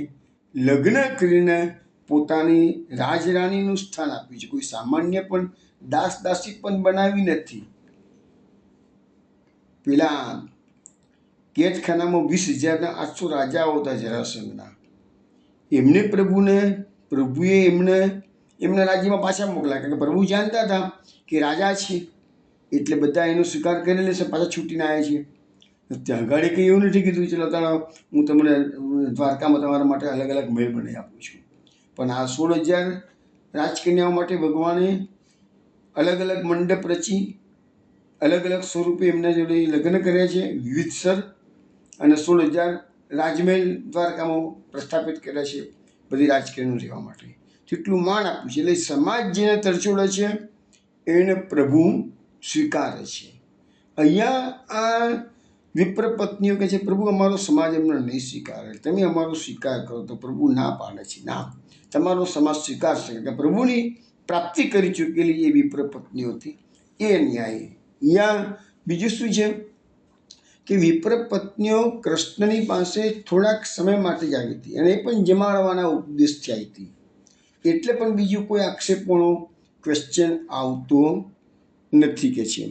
લગ્ન કરીને પોતાની રાજરાણીનું સ્થાન આપ્યું છે. કોઈ સામાન્ય પણ દાસી પણ બનાવી નથી. પેલા કેદખાનામાં 20,800 રાજાઓ હતા જરાસંઘના. એમને પ્રભુએ એમના રાજ્યમાં પાછા મોકલ્યા, કારણ કે પ્રભુ જાણતા હતા કે રાજા છે એટલે બધા એનો સ્વીકાર કરી લેશે, પાછા છૂટીને આવ્યા છે. ત્યાં આગળ કંઈ એવું નથી કીધું ચલો તારા હું તમને દ્વારકામાં તમારા માટે અલગ અલગ મહેલ બનાવી આપું છું. પણ આ 16,000 રાજકન્યાઓ માટે ભગવાને અલગ અલગ મંડપ રચી અલગ અલગ સ્વરૂપે એમના જોડે લગ્ન કર્યા છે વિવિધસર, અને 16,000 રાજમહેલ દ્વારકામાં પ્રસ્થાપિત કર્યા છે બધી રાજકન્યાઓ રહેવા માટે. જેટલું માન આપ્યું છે. એટલે સમાજ જેને તરછોડે છે એને પ્રભુ સ્વીકારે છે. અહીંયા આ વિપ્ર પત્નીઓ કહે છે પ્રભુ અમારો સમાજ અમને નહીં સ્વીકારે, તમે અમારો સ્વીકાર કરો. તો પ્રભુ ના પાડે છે, ના તમારો સમાજ સ્વીકારશે. કે પ્રભુની પ્રાપ્તિ કરી ચૂકેલી એ વિપ્ર પત્નીઓ હતી એ ન્યાય. અહીંયા બીજું શું છે કે વિપ્ર પત્નીઓ કૃષ્ણની પાસે થોડાક સમય માટે જ આવી હતી, અને એ પણ જમાડવાના ઉપદેશથી આવી હતી. એટલે પણ બીજું કોઈ આક્ષેપોનો ક્વેશ્ચન આવતો નથી કે છે.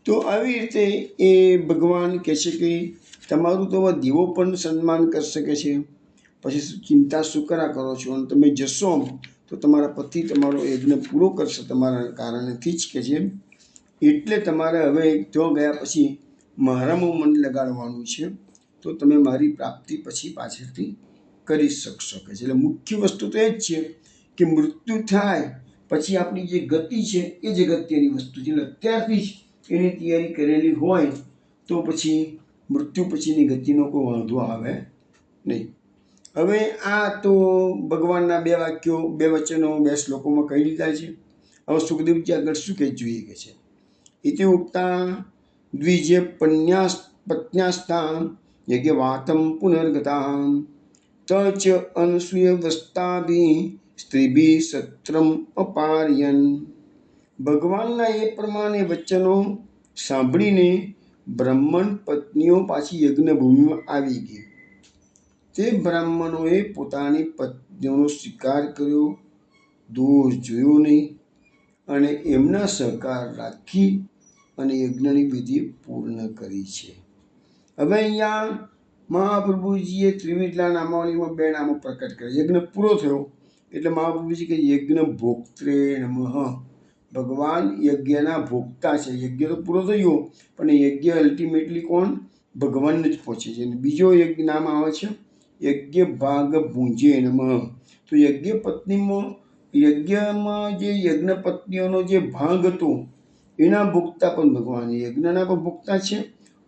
તો આવી રીતે એ ભગવાન કહે છે કે તમારું તો દેવો પણ સન્માન કરી શકે છે, પછી ચિંતા શું કરો છો, અને તમે જશો તો તમારા પતિ તમારો યજ્ઞ પૂરો કરશે તમારા કારણેથી જ કે છે. એટલે તમારે હવે ત્યાં ગયા પછી મારામાં મન લગાડવાનું છે, તો તમે મારી પ્રાપ્તિ પછી પાછળથી કરી શકશો કે છે. એટલે મુખ્ય વસ્તુ તો એ જ છે કે મૃત્યુ થાય પછી આપણી જે ગતિ છે એ જ અગત્યની વસ્તુ છે. એટલે અત્યારથી જ એની તૈયારી કરેલી હોય તો પછી મૃત્યુ પછીની ગતિનો કોઈ વાંધો આવે નહીં. હવે આ તો ભગવાનના 2 વાક્યો 2 વચનો 2 શ્લોકોમાં કહી દીધા છે. હવે સુખદેવજી આગળ શું કહે જોઈએ કે છે ઇતિ ઉક્તા દ્વિજે પત્ન્યાસ્તાં યજ્ઞવાતં પુનર્ગતાં તચ અનસૂયવસ્તાભિ સ્ત્રીભિ સત્રમ અપાર્યન. ભગવાનના એ પ્રમાણે વચનો સાંભળીને બ્રાહ્મણ પત્નીઓ પાછી યજ્ઞભૂમિમાં આવી ગઈ. તે બ્રાહ્મણોએ પોતાની પત્નીઓનો સ્વીકાર કર્યો, દોષ જોયો નહીં, અને એમના સહકાર રાખી અને યજ્ઞની વિધિ પૂર્ણ કરી છે. હવે અહીંયા મહાપ્રભુજીએ ત્રિવિધલા નામાવલીમાં 2 નામો પ્રકટ કર્યા. યજ્ઞ પૂરો થયો એટલે મહાપ્રભુજી કે યજ્ઞ ભોક્ત્રે નમઃ. ભગવાન યજ્ઞના ભોગતા છે. યજ્ઞ તો પૂરો થઈ ગયો, પણ યજ્ઞ અલ્ટિમેટલી કોણ? ભગવાનને જ પહોંચે છે. અને બીજો યજ્ઞ નામ આવે છે યજ્ઞ ભાગ ભુંજે નમઃ. તો યજ્ઞમાં જે યજ્ઞ પત્નીઓનો જે ભાગ હતો એના ભોગતા પણ ભગવાન, યજ્ઞના પણ ભોગતા છે.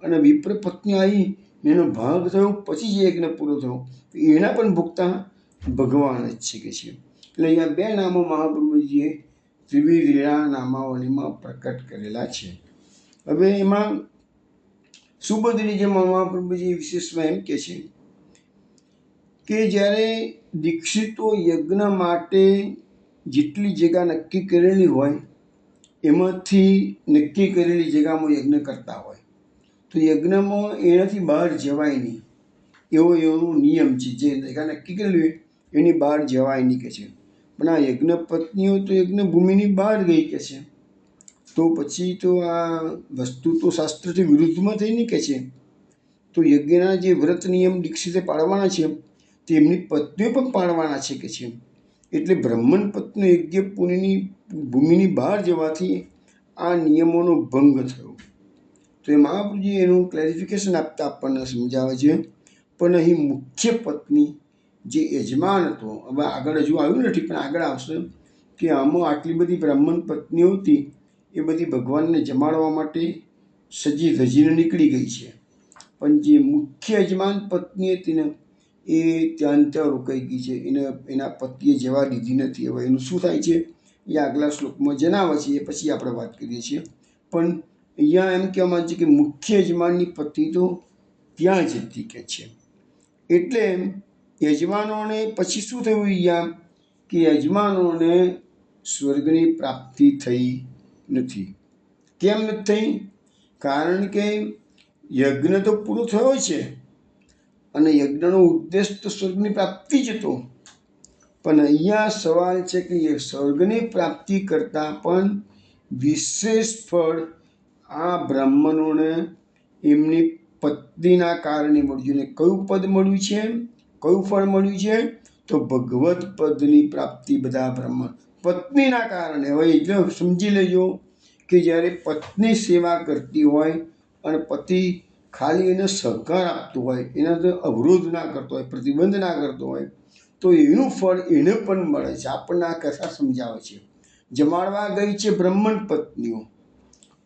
અને વિપ્ર પત્ની આવી એનો ભાગ થયો પછી જે યજ્ઞ પૂરો થયો એના પણ ભોગતા ભગવાન જ છે કે છે. એટલે અહીંયા 2 નામો મહાપ્રભુજીએ ત્રિવિધ નામાવલીમાં પ્રકટ કરેલા છે. હવે એમાં સુબોધની જેમાં મહાપ્રભુજી વિશેષમાં એમ કહે છે કે જ્યારે દીક્ષિતો યજ્ઞ માટે જેટલી જગ્યા નક્કી કરેલી હોય એમાંથી નક્કી કરેલી જગ્યામાં યજ્ઞ કરતા હોય તો યજ્ઞમાં એનાથી બહાર જવાય નહીં એવો નિયમ છે. જે જગ્યા નક્કી કરેલી હોય એની બહાર જવાય નહીં કે છે. પણ આ યજ્ઞ પત્નીઓ તો યજ્ઞ ભૂમિની બહાર ગઈ કે છે, તો પછી તો આ વસ્તુ તો શાસ્ત્રથી વિરુદ્ધમાં થઈ નહીં કે છે. તો યજ્ઞના જે વ્રત નિયમ દીક્ષિતે પાળવાના છે તેમની પત્નીઓ પણ પાળવાના છે કે છે. એટલે બ્રાહ્મણ પત્ની યજ્ઞ ભૂમિની બહાર જવાથી આ નિયમોનો ભંગ થયો. તો એ મહાપ્રભુજી એનું ક્લેરિફિકેશન આપતા આપણને સમજાવે છે. પણ અહીં મુખ્ય પત્ની જે યજમાન હતો, હવે આગળ હજુ આવ્યું નથી પણ આગળ આવશે કે આમાં આટલી બધી બ્રાહ્મણ પત્નીઓ હતી એ બધી ભગવાનને જમાડવા માટે સજી ધજીને નીકળી ગઈ છે. પણ જે મુખ્ય યજમાન પત્ની હતી ને એ ત્યાં ત્યાં રોકાઈ ગઈ છે, એના પતિએ જવા દીધી નથી. હવે એનું શું થાય છે એ આગલા શ્લોકમાં જણાવે છે, એ પછી આપણે વાત કરીએ છીએ. પણ અહીંયા એમ કહેવામાં આવે છે કે મુખ્ય યજમાનની પત્ની તો ત્યાં જ હતી કે છે. એટલે યજમાનોને પછી શું થયું અહીંયા કે યજમાનોને સ્વર્ગની પ્રાપ્તિ થઈ નથી. કેમ નથી થઈ? કારણ કે યજ્ઞ તો પૂરો થયો છે અને યજ્ઞનો ઉદ્દેશ તો સ્વર્ગની પ્રાપ્તિ જ હતો. પણ અહીંયા સવાલ છે કે સ્વર્ગની પ્રાપ્તિ કરતાં પણ વિશેષ ફળ આ બ્રાહ્મણોને એમની પત્નીના કારણે મળ્યું. ને કયું પદ મળ્યું છે? કયું ફળ મળ્યું છે? તો ભગવત પદની પ્રાપ્તિ બધા બ્રાહ્મણ પત્નીના કારણે. હવે એટલે સમજી લેજો કે જ્યારે પત્ની સેવા કરતી હોય અને પતિ ખાલી એને સહકાર આપતો હોય, એના તો અવરોધ ના કરતો હોય, પ્રતિબંધ ના કરતો હોય, તો એનું ફળ એને પણ મળે છે. આપણને આ કથા સમજાવે છે. જમાડવા ગઈ છે બ્રાહ્મણ પત્નીઓ,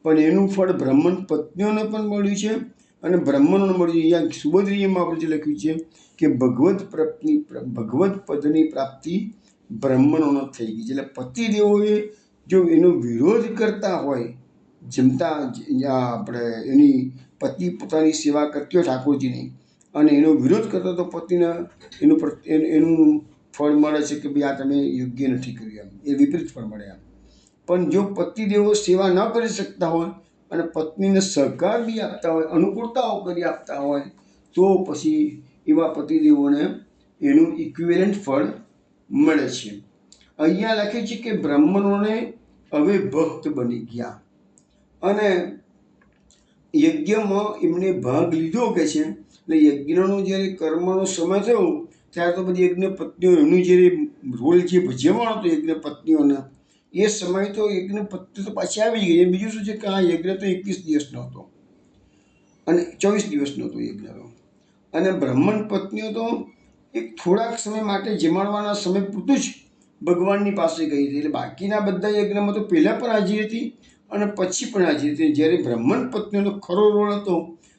પણ એનું ફળ બ્રાહ્મણ પત્નીઓને પણ મળ્યું છે અને બ્રાહ્મણોને મળ્યું. અહીંયા સુભદ્રીમાં આપણે જે લખ્યું છે કે ભગવત પદની પ્રાપ્તિ બ્રાહ્મણોને થઈ ગઈ છે. એટલે પતિદેવોએ જો એનો વિરોધ કરતા હોય, જમતા આપણે એની પતિ પોતાની સેવા કરતી હોય ઠાકોરજીની અને એનો વિરોધ કરતો તો પતિને એનું ફળ મળે છે કે ભાઈ આ તમે યોગ્ય નથી કર્યું, એમ એ વિપરીત ફળ મળે એમ. પણ જો પતિદેવો સેવા ન કરી શકતા હોય અને પત્નીને સહકાર બી આપતા હોય, અનુકૂળતાઓ કરી આપતા હોય, તો પછી એવા પતિદેવોને એનું ઇક્વિવેલન્ટ ફળ મળે છે. અહીંયા લખે છે કે બ્રાહ્મણોને હવે ભક્ત બની ગયા અને યજ્ઞમાં એમને ભાગ લીધો કે છે. એટલે યજ્ઞનો જ્યારે કર્મનો સમય થયો ત્યારે તો બધી યજ્ઞ પત્નીઓ એનું જે રોલ જે ભજવવાનો હતો યજ્ઞ પત્નીઓને, એ સમય તો યજ્ઞ પત્ની તો પાછી આવી ગઈ. બીજું શું છે કે આ યજ્ઞ તો 21 દિવસનો હતો અને 24 દિવસનો હતો યજ્ઞનો. અને બ્રાહ્મણ પત્નીઓ તો એક થોડાક સમય માટે જમાડવાના સમય પૂરતું જ ભગવાનની પાસે ગઈ હતી. એટલે બાકીના બધા યજ્ઞમાં તો પહેલાં પણ હાજરી હતી અને પછી પણ હાજરી હતી. જ્યારે બ્રાહ્મણ પત્નીઓનો ખરો રોલ હતો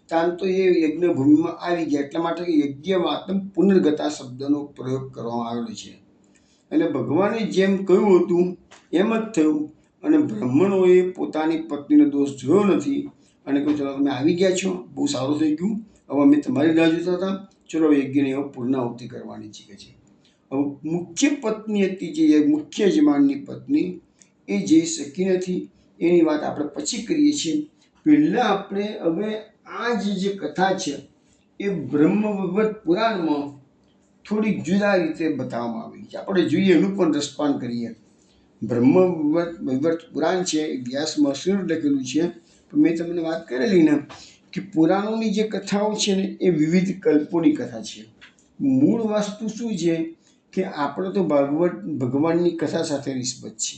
ત્યાં તો એ યજ્ઞ ભૂમિમાં આવી ગયા. એટલા માટે યજ્ઞવાતમ પુનર્ગતા શબ્દનો પ્રયોગ કરવામાં આવેલો છે. એટલે ભગવાને જેમ કહ્યું હતું એમ જ થયું અને બ્રાહ્મણોએ પોતાની પત્નીનો દોષ જોયો નથી અને કહ્યું ચલો તમે આવી ગયા છો, બહુ સારું થઈ ગયું, હવે અમે તમારી રાહ જોતા હતા, ચલો યજ્ઞની હવે પૂર્ણાહુતિ કરવાની છે. હવે મુખ્ય પત્ની હતી જે મુખ્ય યજમાનની પત્ની, એ જઈ શકી નથી. એની વાત આપણે પછી કરીએ છીએ. પહેલાં આપણે હવે આ જે કથા છે એ બ્રહ્મવૈવર્ત પુરાણમાં થોડીક જુદા રીતે બતાવવામાં આવી છે. આપણે જોઈએ એનું પણ રસપાન કરીએ. બ્રહ્મવૈવર્ત પુરાણ છે એ વ્યાસ મહર્ષિએ લખેલું છે. પણ મેં તમને વાત કરેલી ને કે પુરાણોની જે કથાઓ છે ને એ વિવિધ કલ્પોની કથા છે. મૂળ વસ્તુ શું છે કે આપણે તો ભગવાનની કથા સાથે નિસ્બત છે.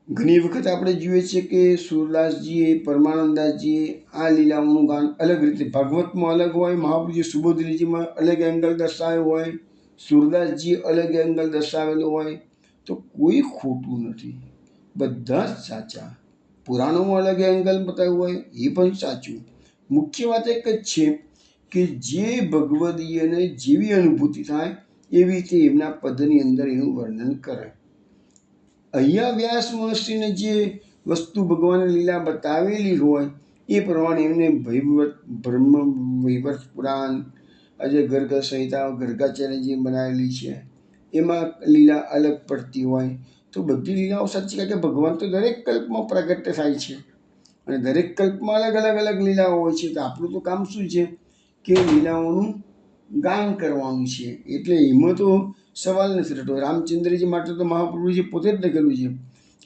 ઘણી વખત આપણે જોઈએ છીએ કે સુરદાસજીએ, પરમાનંદાસજીએ આ લીલાઓનું ગાન અલગ રીતે ભાગવતમાં અલગ હોય, મહાપ્રભુજી સુભદ્રીજીમાં અલગ એંગલ દર્શાવ્યો હોય, સુરદાસજીએ અલગ એંગલ દર્શાવેલો હોય, તો કોઈ ખોટું નથી, બધા જ સાચા. પુરાણોમાં અલગ એંગલ બતાવ્યું હોય એ પણ સાચું. મુખ્ય વાત એક જ છે કે જે ભગવદીયને જેવી અનુભૂતિ થાય એવી રીતે એમના પદની અંદર એનું વર્ણન કરે. અહીંયા વ્યાસ મહર્ષિને જે વસ્તુ ભગવાનની લીલા બતાવેલી હોય એ પ્રમાણે એમને બ્રહ્મવૈવર્ત પુરાણ, આજે ગર્ગ સંહિતા ગર્ગાચાર્યજી બનાવેલી છે, એમાં લીલા અલગ પડતી હોય તો બધી લીલાઓ સાચી. કારણ કે ભગવાન તો દરેક કલ્પમાં પ્રગટ થાય છે અને દરેક કલ્પમાં અલગ લીલાઓ હોય છે. તો આપણું તો કામ શું છે કે લીલાઓનું ગાન કરવાનું છે. એટલે એમાં તો સવાલ નથી રહેતો. રામચંદ્રજી માટે તો મહાપ્રભુજી પોતે જ લખેલું છે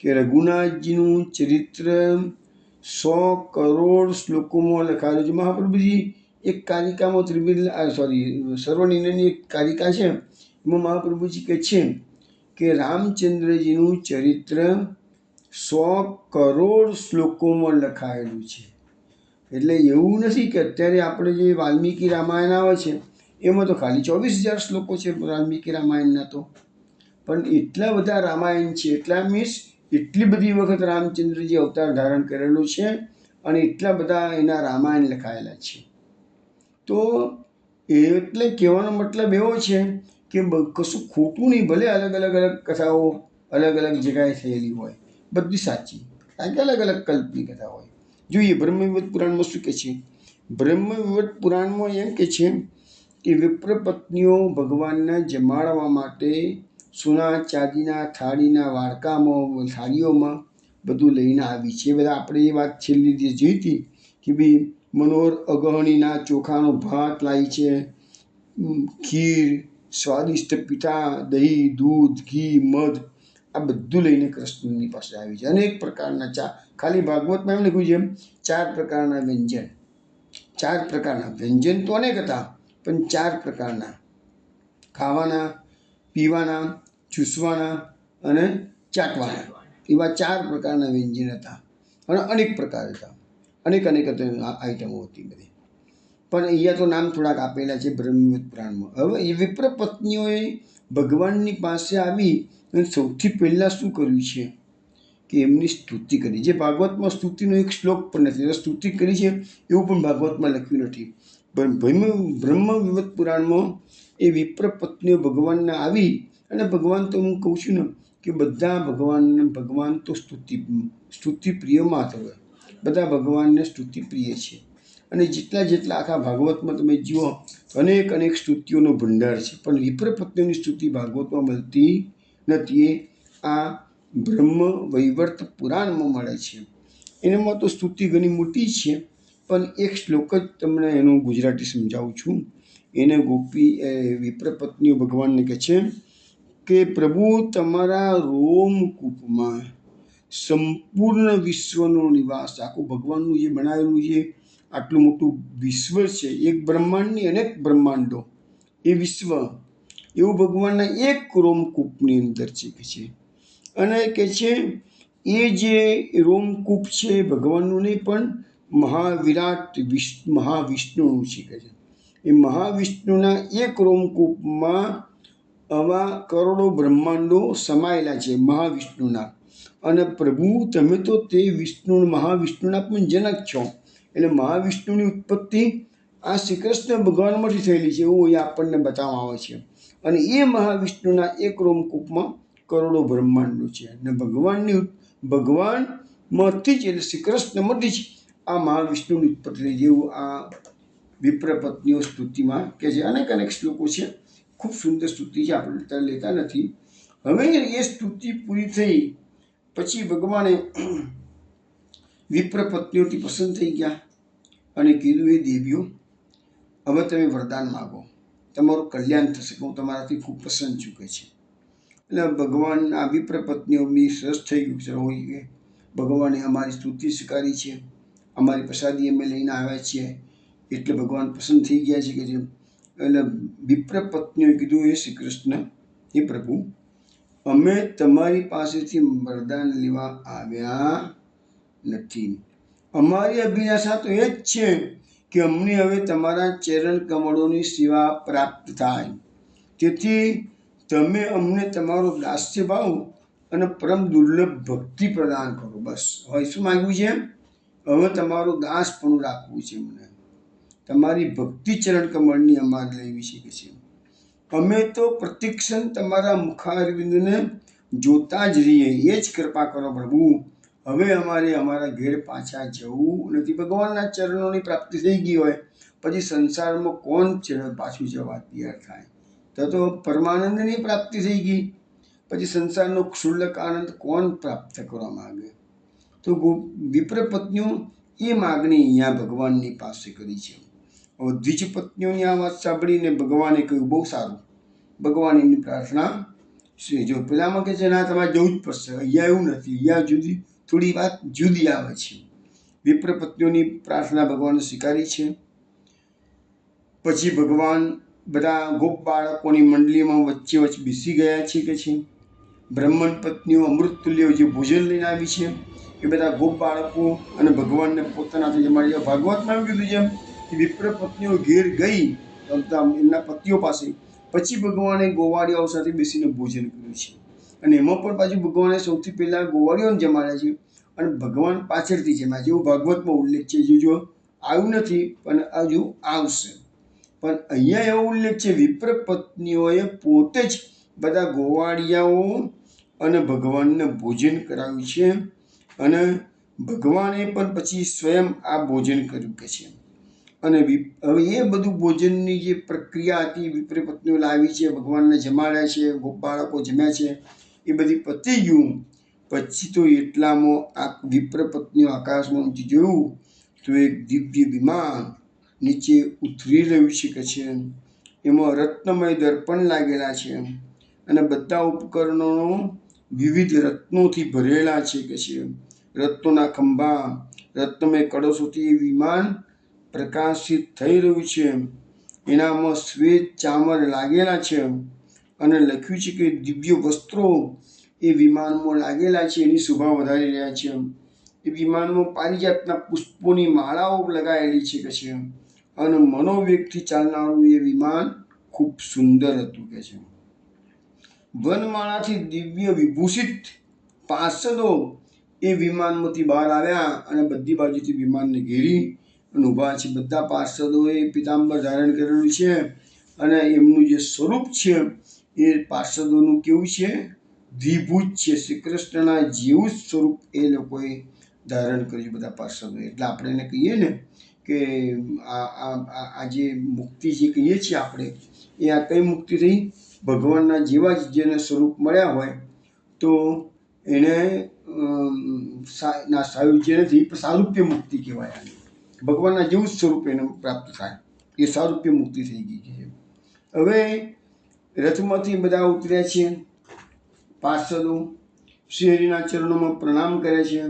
કે રઘુનાથજીનું ચરિત્ર 100 કરોડ શ્લોકોમાં લખાયેલું છે. મહાપ્રભુજી એક કારિકામાં સર્વનિર્ણયની એક કારિકા છે, એમાં મહાપ્રભુજી કહે છે કે રામચંદ્રજીનું ચરિત્ર 100 કરોડ શ્લોકોમાં લખાયેલું છે. એટલે એવું નથી કે અત્યારે આપણે જે વાલ્મીકી રામાયણ આવે છે એમાં તો ખાલી 24,000 શ્લોકો છે વાલ્મીકી રામાયણના. તો પણ એટલા બધા રામાયણ છે, એટલા મીન્સ એટલી બધી વખત રામચંદ્રજી અવતાર ધારણ કરેલું છે અને એટલા બધા એના રામાયણ લખાયેલા છે. તો એટલે કહેવાનો મતલબ એવો છે કે કશું ખોટું નહીં, ભલે અલગ અલગ કથાઓ અલગ અલગ જગ્યાએ થયેલી હોય, બધી સાચી, કારણ કે અલગ અલગ કલ્પની કથા હોય. જોઈએ બ્રહ્મવિવર્ત પુરાણમાં શું કહે છે. બ્રહ્મવિવર્ત પુરાણમાં એમ કે છે કે વિપ્ર પત્નીઓ ભગવાનને જમાડવા માટે સોના ચાંદીના થાળીના વાડકામાં થાળીઓમાં બધું લઈને આવી છે. બધા આપણે એ વાત છેલ્લી જે જોઈ હતી કે ભાઈ મનોહર અગહણીના ચોખાનો ભાત લાવી છે, ખીર, સ્વાદિષ્ટ પીઠા, દહીં, દૂધ, ઘી, મધ, આ બધું લઈને કૃષ્ણની પાસે આવી છે. અનેક પ્રકારના ખાલી ભાગવતમાં એમ લખ્યું છે 4 પ્રકારના વ્યંજન. 4 પ્રકારના વ્યંજન તો અનેક હતા, પણ 4 પ્રકારના ખાવાના, પીવાના, ચૂસવાના અને ચાટવાના, એવા 4 પ્રકારના વ્યંજન હતા અને અનેક પ્રકાર હતા, અનેક આઈટમો હતી બધી. પણ અહીંયા તો નામ થોડાક આપેલા છે બ્રહ્મવિવર્ત પુરાણમાં. હવે એ વિપ્ર પત્નીઓએ ભગવાનની પાસે આવી અને સૌથી પહેલાં શું કર્યું છે કે એમની સ્તુતિ કરી. જે ભાગવતમાં સ્તુતિનો એક શ્લોક પણ નથી, સ્તુતિ કરી છે એવું પણ ભાગવતમાં લખ્યું નથી. પણ બ્રહ્મવિવર્ત પુરાણમાં એ વિપ્ર પત્નીઓ ભગવાનને આવી અને ભગવાન તો હું કહું છું ને કે બધા ભગવાન તો સ્તુતિ પ્રિય માત્ર હોય, બધા ભગવાનને સ્તુતિ પ્રિય છે. અને જેટલા આખા ભાગવતમાં તમે જુઓ અનેક સ્તુતિઓનો ભંડાર છે, પણ વિપ્ર પત્નીઓની સ્તુતિ ભાગવતમાં મળતી નથી. આ બ્રહ્મવૈવર્ત પુરાણમાં મળે છે. એનામાં તો સ્તુતિ ઘણી મોટી છે, પણ એક શ્લોક જ તમને એનું ગુજરાતી સમજાવું છું. એને વિપ્ર પત્નીઓ ભગવાનને કહે છે કે પ્રભુ તમારા રોમકૂપમાં સંપૂર્ણ વિશ્વનો નિવાસ, આખું ભગવાનનું જે બનાવેલું છે આટલું મોટું વિશ્વ છે, એક બ્રહ્માંડની અનેક બ્રહ્માંડો, એ વિશ્વ એવું ભગવાનના એક રોમકૂપની અંદર છે કે છે. અને કે છે એ જે રોમકૂપ છે ભગવાનનું નહીં પણ મહાવિષ્ણુનું છે કે છે. એ મહાવિષ્ણુના એક રોમકૂપમાં આવા કરોડો બ્રહ્માંડો સમાયેલા છે મહાવિષ્ણુના. અને પ્રભુ તમે તો તે મહાવિષ્ણુના પણ જનક છો. એટલે મહાવિષ્ણુની ઉત્પત્તિ આ શ્રી કૃષ્ણ ભગવાનમાંથી થયેલી છે એવું અહીંયા આપણને બતાવવામાં આવે છે. અને એ મહાવિષ્ણુના એક રોમકૂપમાં કરોડો બ્રહ્માંડો છે. અને ભગવાનમાંથી જ એટલે શ્રી કૃષ્ણમાંથી જ આ મહાવિષ્ણુની ઉત્પત્તિ થઈ, જેવું આ વિપ્ર પત્નીઓ સ્તુતિમાં કે છે. અનેક શ્લોકો છે, ખૂબ સુંદર સ્તુતિ છે, આપણે અત્યારે લેતા નથી. હવે એ સ્તુતિ પૂરી થઈ પછી ભગવાને વિપ્ર પત્નીઓથી પસંદ થઈ ગયા અને કીધું એ દેવીઓ હવે તમે વરદાન માગો, તમારું કલ્યાણ થશે, હું તમારાથી ખૂબ પસંદ છું કે છે. એટલે ભગવાન આ વિપ્ર પત્નીઓ બી સરસ થઈ ગયું છે. હોય ભગવાને અમારી સ્તુતિ સ્વીકારી છે, અમારી પ્રસાદી અમે લઈને આવ્યા છીએ, એટલે ભગવાન પસંદ થઈ ગયા છે કે જે. એટલે વિપ્ર પત્નીઓએ કીધું એ શ્રી કૃષ્ણ, હે પ્રભુ અમે તમારી પાસેથી વરદાન લેવા આવ્યા નથી, અમારી અભિલાષા તો એ જ છે કે અમને હવે તમારા ચરણ કમળોની સેવા પ્રાપ્ત થાય. તેથી તમે અમને તમારો દાસ્ય ભાવ અને પરમ દુર્લભ ભક્તિ પ્રદાન કરો. બસ હવે શું માગ્યું છે? હવે તમારું દાસ પણ રાખવું છે, મને તમારી ભક્તિ ચરણ કમળની અમારે લેવી છે કે છે. અમે તો પ્રતિક્ષણ તમારા મુખારવિંદને જોતા જ રહીએ, એ જ કૃપા કરો પ્રભુ. હવે અમારે અમારા ઘેર પાછા જવું નથી. ભગવાનના ચરણોની પ્રાપ્તિ થઈ ગઈ હોય પછી સંસારમાં કોણ પાછું જવા તૈયાર થાય? તો પરમાનંદની પ્રાપ્તિ થઈ ગઈ પછી સંસારનો ક્ષુલ્લક આનંદ કોણ પ્રાપ્ત કરવા માંગે? તો વિપ્ર પત્નીઓ એ માગણી અહીંયા ભગવાનની પાસે કરી છે. દ્વિજ પત્નીઓની આ વાત સાંભળીને ભગવાને કહ્યું બહુ સારું. ભગવાન એની પ્રાર્થના જો પેલામાં કહે છે ના તમારે જવું જ પડશે, અહીંયા એવું નથી, અહીંયા થોડી વાત જુદી આવે છે. વિપ્ર પત્નીઓની પ્રાર્થના ભગવાને સ્વીકારી છે. પછી ભગવાન બધા ગોપ બાળકોની મંડળીમાં વચ્ચે બેસી ગયા છે કે છે. બ્રાહ્મણ પત્નીઓ અમૃત તુલ્ય જે ભોજન લઈને આવી છે એ બધા ગોપ બાળકો અને ભગવાનને પોતાના જમાડી. ભાગવતમાં એવું કીધું છે કે વિપ્ર પત્નીઓ ઘેર ગઈ એમના પતિઓ પાસે, પછી ભગવાને ગોવાળિયાઓ સાથે બેસીને ભોજન કર્યું છે. અને એમાં પણ પાછું ભગવાને સૌથી પહેલાં ગોવાળિયાઓને જમાડ્યા છે અને ભગવાન પાછળથી જમ્યા, જેવું ભાગવતમાં ઉલ્લેખ છે. જો આવ્યું નથી પણ હજુ આવશે. પણ અહીંયા એવો ઉલ્લેખ છે વિપ્ર પત્નીઓએ પોતે જ બધા ગોવાળિયાઓ અને ભગવાનને ભોજન કરાવ્યું છે અને ભગવાને પણ પછી સ્વયં આ ભોજન કર્યું કે છે. અને હવે એ બધું ભોજનની જે પ્રક્રિયા હતી વિપ્ર પત્નીઓ લાવી છે, ભગવાનને જમાડ્યા છે, બાળકો જમ્યા છે, એ બધી પતી ગયું. પછી તો એટલામાં આ વિપ્ર પત્નીઓ આકાશમાં ઊંચી જોયું તો એક દિવ્ય વિમાન નીચે ઉતરી રહ્યું છે કે છે. એમાં રત્નમય દર્પણ લાગેલા છે અને બધા ઉપકરણો વિવિધ રત્નોથી ભરેલા છે કે છે. રત્નોના ખંભા, રત્નમય કળશોથી એ વિમાન પ્રકાશિત થઈ રહ્યું છે. એનામાં શ્વેત ચામર લાગેલા છે અને લખ્યું છે કે દિવ્ય વસ્ત્રો એ વિમાનમાં લાગેલા છે, એની શોભા વધારી રહ્યા છે. એ વિમાનમાં પારિજાતના પુષ્પોની માળાઓ લગાવેલી છે કે છે. અને મનોવેગથી ચાલનારું એ વિમાન ખૂબ સુંદર હતું કે છે. વનમાળાથી દિવ્ય વિભૂષિત પાર્ષદો એ વિમાનમાંથી બહાર આવ્યા અને બધી બાજુથી વિમાનને ઘેરી અને ઊભા છે. બધા પાર્ષદોએ પીતાંબર ધારણ કરેલું છે અને એમનું જે સ્વરૂપ છે એ પાર્ષદોનું કેવું છે? દ્વિભુજ છે. શ્રી કૃષ્ણના જેવું જ સ્વરૂપ એ લોકોએ ધારણ કર્યું બધા પાર્ષદોએ. એટલે આપણે એને કહીએ ને કે આ જે મુક્તિ જે કહીએ છીએ આપણે, એ આ કઈ મુક્તિ થઈ? ભગવાનના જેવા જ જેને સ્વરૂપ મળ્યા હોય તો એને સાયુજ્ય નથી પણ સારૂપ્ય મુક્તિ કહેવાય. આને ભગવાનના જેવું જ સ્વરૂપ એને પ્રાપ્ત થાય, એ સારૂપ્ય મુક્તિ થઈ ગઈ છે. હવે રથમાંથી બધા ઉતર્યા છે પાર્ષદો, શ્રી હરિના ચરણોમાં પ્રણામ કરે છે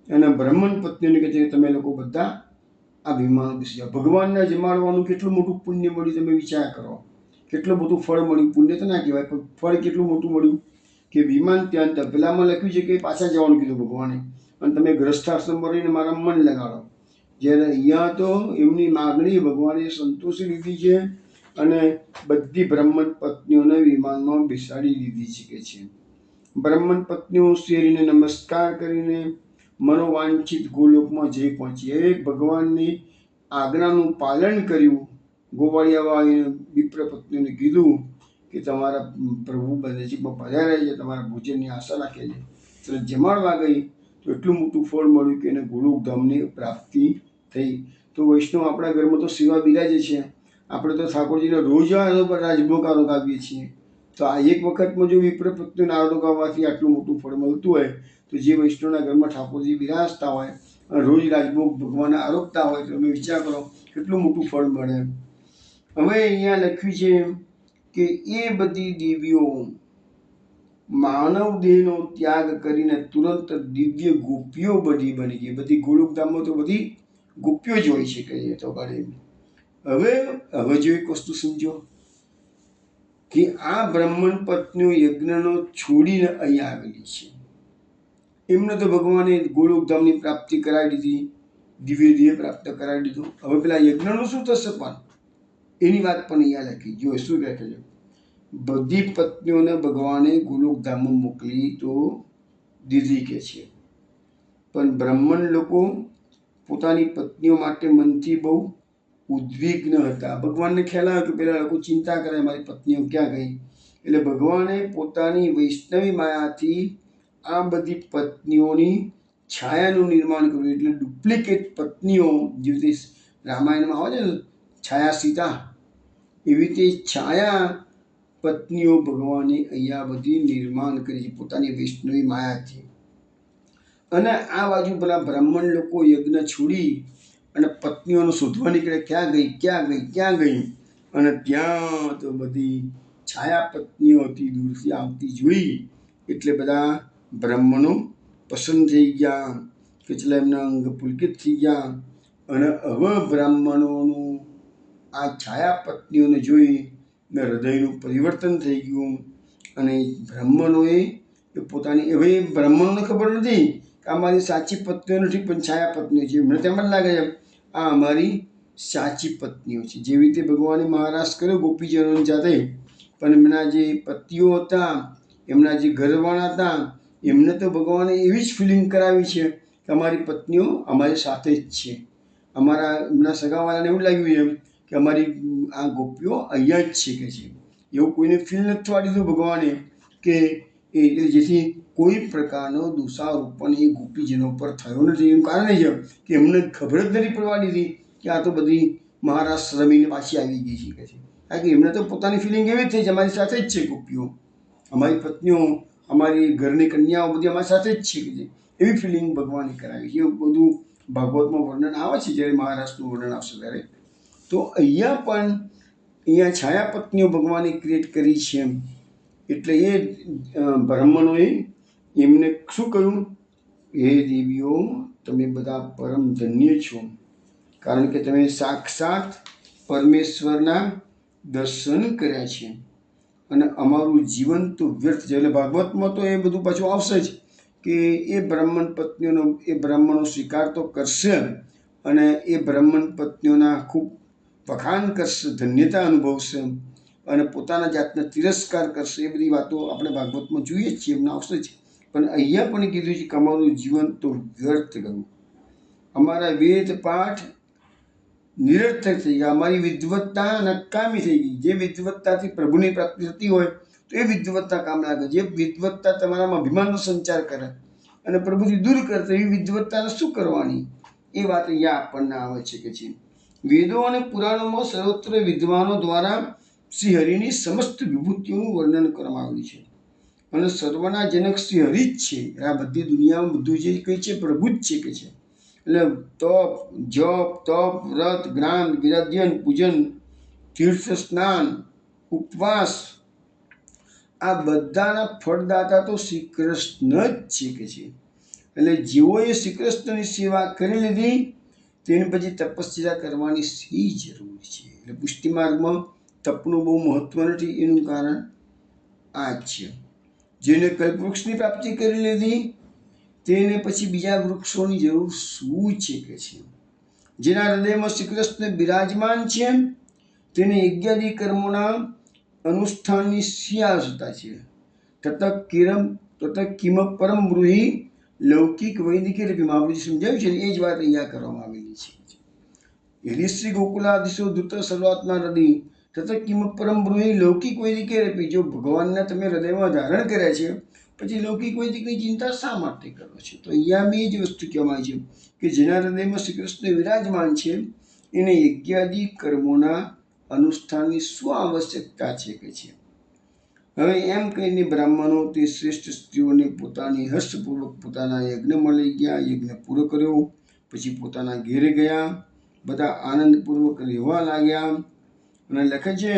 અને બ્રાહ્મણ પત્નીઓને કહે છે કે તમે લોકો બધા આ વિમાનમાં બેસી જાઓ. ભગવાનને જમાડવાનું કેટલું મોટું પુણ્ય મળ્યું તમે વિચાર કરો. કેટલું બધું ફળ મળ્યું. પુણ્ય તો ના કહેવાય પણ ફળ કેટલું મોટું મળ્યું કે વિમાન ત્યાં પેલામાં લખ્યું છે કે પાછા જવાનું કીધું ભગવાને, અને તમે ગ્રસ્થાશ્રમમાં રહીને મારા મન લગાડો. જ્યારે અહીંયા તો એમની માગણી ભગવાને સંતોષી લીધી છે અને બધી બ્રાહ્મણ પત્નીઓને વિમાનમાં બેસાડી દીધી છે કે છે. બ્રાહ્મણ પત્નીઓ શ્રી હરિને નમસ્કાર કરીને મનોવાંછિત ગોલોકમાં જઈ પહોંચી. એક ભગવાનની આજ્ઞાનું પાલન કર્યું. ગોવાળિયાવાળીને વિપ્ર પત્નીઓને કીધું કે તમારા પ્રભુ નજીકમાં પધાર્યા છે, તમારા ભોજનની આશા રાખે છે. એટલે જમાડવા ગઈ તો એટલું મોટું ફળ મળ્યું કે એને ગોલોકધામની પ્રાપ્તિ થઈ. તો વૈષ્ણવ આપણા ઘરમાં તો સેવા બિરાજે છે. આપણે તો ઠાકોરજીને રોજ રાજભોગ આરોગાવીએ છીએ. તો આ એક વખતમાં જો વિપ્ર પત્નીઓને આરોગાવવાથી આટલું મોટું ફળ મળતું હોય તો જે વૈષ્ણવના ઘરમાં ઠાકોરજી બિરાજતા હોય અને રોજ રાજભોગ ભગવાનને આરોગતા હોય તો તમે વિચાર કરો કેટલું મોટું ફળ મળે. હવે અહીંયા લખ્યું છે કે એ બધી દેવીઓ માનવ દેહનો ત્યાગ કરીને તુરંત દિવ્ય ગોપીઓ બની ગઈ. બધી ગોલોકધામમાં તો બધી ગોપીઓ જ હોય છે કહીએ તો ઘરે. હવે જો એક વસ્તુ સમજો કે આ બ્રાહ્મણ પત્નીઓ યજ્ઞનો છોડીને અહીંયા આવેલી છે. એમને તો ભગવાને ગોલોકધામની પ્રાપ્તિ કરાવી દીધી, દિવ્ય દેહ પ્રાપ્ત કરાવી દીધું. હવે પેલા યજ્ઞનું શું થશે? પણ એની વાત પણ અહીંયા લખી. જો શું કહે છે, બધી પત્નીઓને ભગવાને ગોલોકધામમાં મોકલી તો દીધી કે છે, પણ બ્રાહ્મણ લોકો પોતાની પત્નીઓ માટે મનથી બહુ ઉદ્વિગ્ન હતા. ભગવાનને ખ્યાલ આવ્યો કે પેલા લોકો ચિંતા કરે મારી પત્નીઓ ક્યાં ગઈ. એટલે ભગવાને પોતાની વૈષ્ણવી માયાથી આ બધી પત્નીઓની છાયાનું નિર્માણ કર્યું. એટલે ડુપ્લિકેટ પત્નીઓ, જેવી રીતે રામાયણમાં આવે છે ને છાયા સીતા, એવી રીતે છાયા પત્નીઓ ભગવાને અહીંયા બધી નિર્માણ કરી છે પોતાની વૈષ્ણવી માયાથી. અને આ બાજુ પેલા બ્રાહ્મણ લોકો યજ્ઞ છોડી અને પત્નીઓને શોધવા નીકળે, ક્યાં ગઈ ક્યાં ગઈ ક્યાં ગઈ. અને ત્યાં તો બધી છાયા પત્નીઓથી દૂરથી આવતી જોઈ એટલે બધા બ્રાહ્મણો પસંદ થઈ ગયા, કેટલા એમના અંગ પુલકિત થઈ ગયા. અને હવે બ્રાહ્મણોનું આ છાયા પત્નીઓને જોઈ ને હૃદયનું પરિવર્તન થઈ ગયું. અને બ્રાહ્મણોએ પોતાની, હવે બ્રાહ્મણોને ખબર નથી કે આ મારી સાચી પત્નીઓ નથી પણ છાયા પત્નીઓ છે. મને તેમ જ લાગે છે આ અમારી સાચી પત્નીઓ છે. જેવી રીતે ભગવાને મહારાજ કર્યો ગોપીજનોની જાતે, પણ એમના જે પતિઓ હતા, એમના જે ઘરવાળા હતા, એમને તો ભગવાને એવી જ ફિલિંગ કરાવી છે કે અમારી પત્નીઓ અમારી સાથે જ છે. એમના સગાવાળાને એવું લાગ્યું એમ કે અમારી આ ગોપીઓ અહીંયા જ છે કે છે. એવું કોઈને ફીલ નથી થવા દીધું ભગવાને કે જેથી કોઈ પ્રકારનો દોષારોપણ એ ગોપીજનો પર થયો નથી. એનું કારણ છે કે એમને ખબર જ નથી પડવા દીધી કે આ તો બધી મહારાજ રમીને પાછી આવી ગઈ છે કે છે. કારણ કે એમને તો પોતાની ફિલિંગ એવી જ થઈ છે અમારી સાથે જ છે ગોપીઓ, અમારી પત્નીઓ, અમારી ઘરની કન્યાઓ બધી અમારી સાથે જ છે કે છે. એવી ફિલિંગ ભગવાને કરાવી છે. એવું બધું ભાગવતમાં વર્ણન આવે છે જ્યારે મહારાષ્ટ્રનું વર્ણન આવશે ત્યારે. તો અહીંયા છાયા પત્નીઓ ભગવાને ક્રિએટ કરી છે. એટલે એ બ્રાહ્મણોએ એમને શું કહ્યું? હે દેવીઓ, તમે બધા પરમ ધન્ય છો, કારણ કે તમે સાક્ષાત પરમેશ્વરના દર્શન કર્યા છે અને અમારું જીવન તો વ્યર્થ છે. એટલે ભાગવતમાં તો એ બધું પાછું આવશે જ કે એ બ્રાહ્મણ પત્નીઓનો એ બ્રાહ્મણો સ્વીકાર તો કરશે અને એ બ્રાહ્મણ પત્નીઓના ખૂબ વખાણ કરશે, ધન્યતા અનુભવશે અને પોતાના જાતને તિરસ્કાર કરશે. એ બધી વાતો આપણે ભાગવતમાં જોઈએ જ છીએ, એમને આવશે જ. પણ અહીંયા પણ કીધું છે કે અમારું જીવન તો વ્યર્થ ગયું, અમારા વેદ પાઠ નિરર્થક થઈ ગયા, અમારી વિદ્વત્તા નકામી થઈ ગઈ. જે વિદ્વત્તાથી પ્રભુની પ્રાપ્તિ થતી હોય તો એ વિદ્વત્તા કામ લાગે. જે વિદ્વત્તા તમારામાં અભિમાનનો સંચાર કરે અને પ્રભુથી દૂર કરતો એવી વિદ્વત્તાને શું કરવાની? એ વાત અહીંયા આપણને આવે છે કે છે વેદો અને પુરાણોમાં સર્વત્ર વિદ્વાનો દ્વારા શ્રી હરિની સમસ્ત વિભૂતિઓનું વર્ણન કરવામાં આવ્યું છે અને સર્વના જનક શ્રી હરિ જ છે. આ બધી દુનિયામાં બધું જે કંઈ છે પ્રભુ જ છે કે છે. એટલે તપ, જપ, તપ, વ્રત, જ્ઞાન, વિરાધ્યન, પૂજન, તીર્થ સ્નાન, ઉપવાસ, આ બધાના ફળદાતા તો શ્રી કૃષ્ણ જ છે કે છે. એટલે જેઓએ શ્રી કૃષ્ણની સેવા કરી લીધી તેને પછી તપસ્યા કરવાની શી જરૂર છે? એટલે પુષ્ટિ માર્ગમાં તપનું બહુ મહત્વ નથી. એનું કારણ આ જ છે. જેને કલ્પવૃક્ષની પ્રાપ્તિ કરી લીધી તેને પછી બીજા વૃક્ષોની જરૂર શું છે કે છે. જેના હૃદયમાં શ્રી કૃષ્ણ બિરાજમાન છે તેને યજ્ઞાદિ કર્મોના અનુષ્ઠાનની શી આવશ્યકતા છે? તત કિમ પરમ બ્રૂહિ લૌકિક વૈદિક મહાપ્રભુજી સમજાવ્યું છે. એ જ વાત અહીંયા કરવામાં આવેલી છે. યદિ શ્રી ગોકુલાદિશો ધૃત સર્વાત્મા હૃદય તત કિમ પરમ બ્રૂહિ લૌકિક વૈદિક રપી. જો ભગવાનના તમે હૃદયમાં ધારણ કર્યા છે પછી લૌકિક વૈદિકની ચિંતા શા માટે કરો છો? તો અહીંયા બી જ વસ્તુ કહેવામાં આવી છે કે જેના હૃદયમાં શ્રી કૃષ્ણ વિરાજમાન છે એને યજ્ઞાદિ કર્મોના અનુષ્ઠાનની શું આવશ્યકતા છે કે છે. હવે એમ કહીને બ્રાહ્મણો તે શ્રેષ્ઠ સ્ત્રીઓને પોતાની હર્ષપૂર્વક પોતાના યજ્ઞમાં લઈ ગયા, યજ્ઞ પૂરો કર્યો, પછી પોતાના ઘેરે ગયા, બધા આનંદપૂર્વક રહેવા લાગ્યા. અને લખે છે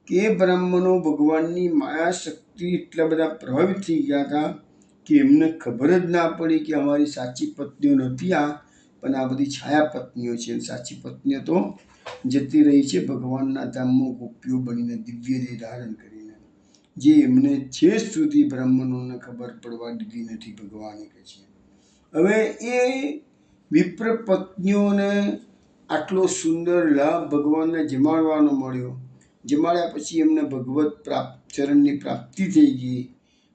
કે એ બ્રાહ્મણો ભગવાનની માયા શક્તિ એટલા બધા પ્રભાવિત થઈ ગયા હતા કે એમને ખબર જ ના પડી કે અમારી સાચી પત્નીઓ નથી આ, પણ આ બધી છાયા પત્નીઓ છે. સાચી પત્નીઓ તો જતી રહી છે ભગવાનના ધામમાં ગોપીઓ બનીને, દિવ્ય દેહ ધારણ કરીને, જે એમને છેક સુધી બ્રાહ્મણોને ખબર પડવા દીધી નથી ભગવાને કહે છે. હવે એ વિપ્ર પત્નીઓને આટલો સુંદર લાભ ભગવાનને જમાડવાનો મળ્યો. જમાડ્યા પછી એમને ભગવત ચરણની પ્રાપ્તિ થઈ ગઈ,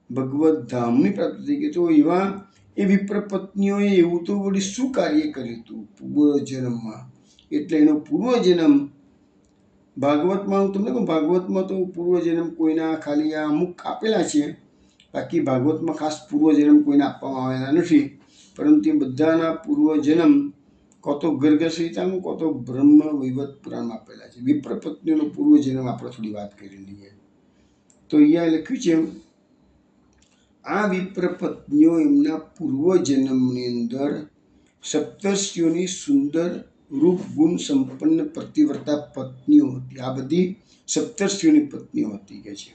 ભગવત ધામની પ્રાપ્તિ થઈ ગઈ. તો એવા એ વિપ્ર પત્નીઓએ એવું તો વળી શું કાર્ય કર્યું હતું પૂર્વજન્મમાં? એટલે એનો પૂર્વજન્મ ભાગવતમાં, હું તમને કહું, ભાગવતમાં તો પૂર્વજન્મ કોઈના ખાલી આ અમુક આપેલા છે, બાકી ભાગવતમાં ખાસ પૂર્વજન્મ કોઈને આપવામાં આવેલા નથી. પરંતુ એ બધાના પૂર્વજન્મ કો તો ગર્ગ સંહિતામાં કો તો બ્રહ્મ વૈવત પુરાણમાં આપેલા છે. વિપ્ર પત્નીઓનો પૂર્વજન્મ આપણે થોડી વાત કરી લઈએ. તો અહીંયા લખ્યું છે આ વિપ્ર પત્નીઓ એમના પૂર્વજન્મની અંદર સપ્તર્ષિઓની સુંદર રૂપ ગુણ સંપન્ન પ્રતિવ્રતા પત્નીઓ હતી. આ બધી સપ્તર્ષિઓની પત્નીઓ હતી કે છે.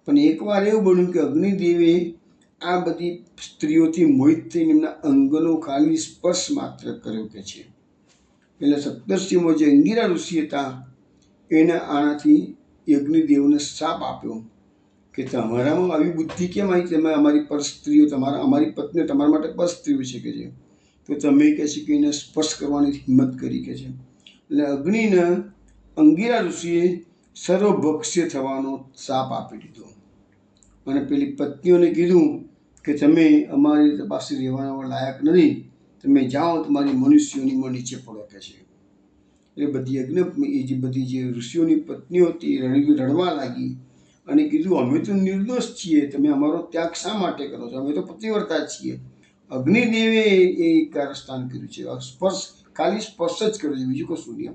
પણ એકવાર એવું બન્યું કે અગ્નિદેવે આ બધી સ્ત્રીઓથી મોહિત થઈને એમના અંગનો ખાલી સ્પર્શ માત્ર કર્યો કે છે. એટલે સપ્તર્ષિઓમાં જે અંગિરા ઋષિ હતા એને આનાથી અગ્નિદેવને શાપ આપ્યો કે તમારામાં આવી બુદ્ધિ કેમ આવી? તમે અમારી પર સ્ત્રીઓ, અમારી પત્નીઓ તમારા માટે પર સ્ત્રીઓ છે કે છે, તો તમે કહે છે કે એને સ્પર્શ કરવાની હિંમત કરી કે છે. એટલે અગ્નિને અંગિરા ઋષિએ સર્વભક્ષ્ય થવાનો શાપ આપી દીધો અને પેલી પત્નીઓને કીધું કે તમે અમારી પાસે રહેવાના લાયક નથી, તમે જાઓ, તમારી મનુષ્યોનીમાં નીચે પડો કે છે. એટલે બધી યજ્ઞ એ જે બધી જે ઋષિઓની પત્નીઓ હતી રડવા લાગી અને કીધું, અમે તો નિર્દોષ છીએ, તમે અમારો ત્યાગ શા માટે કરો છો? અમે તો પતિવ્રતા છીએ. અગ્નિદેવે એ કારસ્થાન કર્યું છે, ખાલી સ્પર્શ જ કર્યો છે, બીજું કશું નહીં.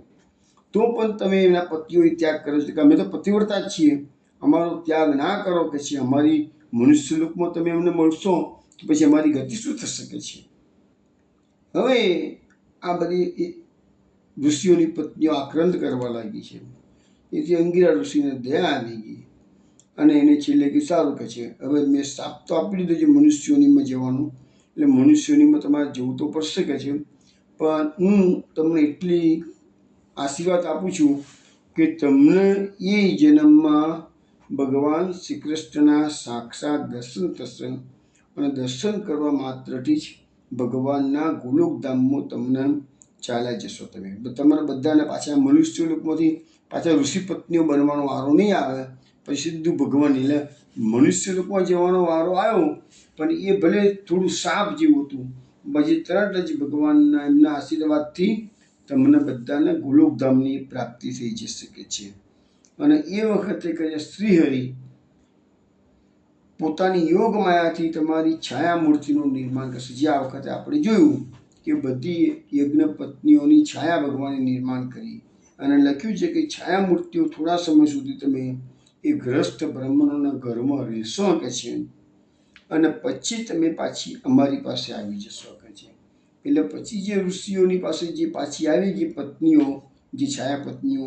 તો પણ તમે એના પતિઓએ ત્યાગ કર્યો છે કે અમે તો પતિવ્રતા છીએ, અમારો ત્યાગ ના કરો કે છે અમારી મનુષ્ય લોકમાં તમે અમને મળશો તો પછી અમારી ગતિ શું થઈ શકે છે? હવે આ બધી ઋષિઓની પત્નીઓ આક્રંદ કરવા લાગી છે. એથી અંગિરા ઋષિને દયા આવી ગઈ અને એને છેલ્લે કે સારું કે છે, હવે મેં શાપ તો આપી દીધો છે મનુષ્યોનીમાં જવાનું, એટલે મનુષ્યોનીમાં તમારે જવું તો પડશે કે છે, પણ હું તમને એટલી આશીર્વાદ આપું છું કે તમને એ જન્મમાં ભગવાન શ્રી કૃષ્ણના સાક્ષાત દર્શન થશે અને દર્શન કરવા માત્રથી જ ભગવાનના ગોલોકધામમાં તમને ચાલ્યા જશો. તમે તમારા બધાને પાછા મનુષ્ય લોકમાંથી પાછા ઋષિ પત્નીઓ બનવાનો વારો નહીં આવે, પછી સીધું ભગવાન એટલે મનુષ્ય લોકમાં જવાનો વારો આવ્યો, પણ એ ભલે થોડું સાપ જેવું હતું, પછી તરત જ ભગવાનના એમના આશીર્વાદથી તમને બધાને ગોલોકધામની પ્રાપ્તિ થઈ જઈ શકે છે. અને એ વખતે કહે શ્રીહરિ પોતાની યોગ માયાથી તમારી છાયા મૂર્તિનું નિર્માણ કરશે. જે આ વખતે આપણે જોયું કે બધી યજ્ઞ પત્નીઓની છાયા ભગવાને નિર્માણ કરી અને લખ્યું છે કે છાયા મૂર્તિઓ થોડા સમય સુધી તમે એ ગ્રસ્ત બ્રાહ્મણોના ઘરમાં રહેશો કે છે, અને પછી તમે પાછી અમારી પાસે આવી જશો કે છે. એટલે પછી જે ઋષિઓની પાસે જે પાછી આવી ગઈ પત્નીઓ, જે છાયા પત્નીઓ,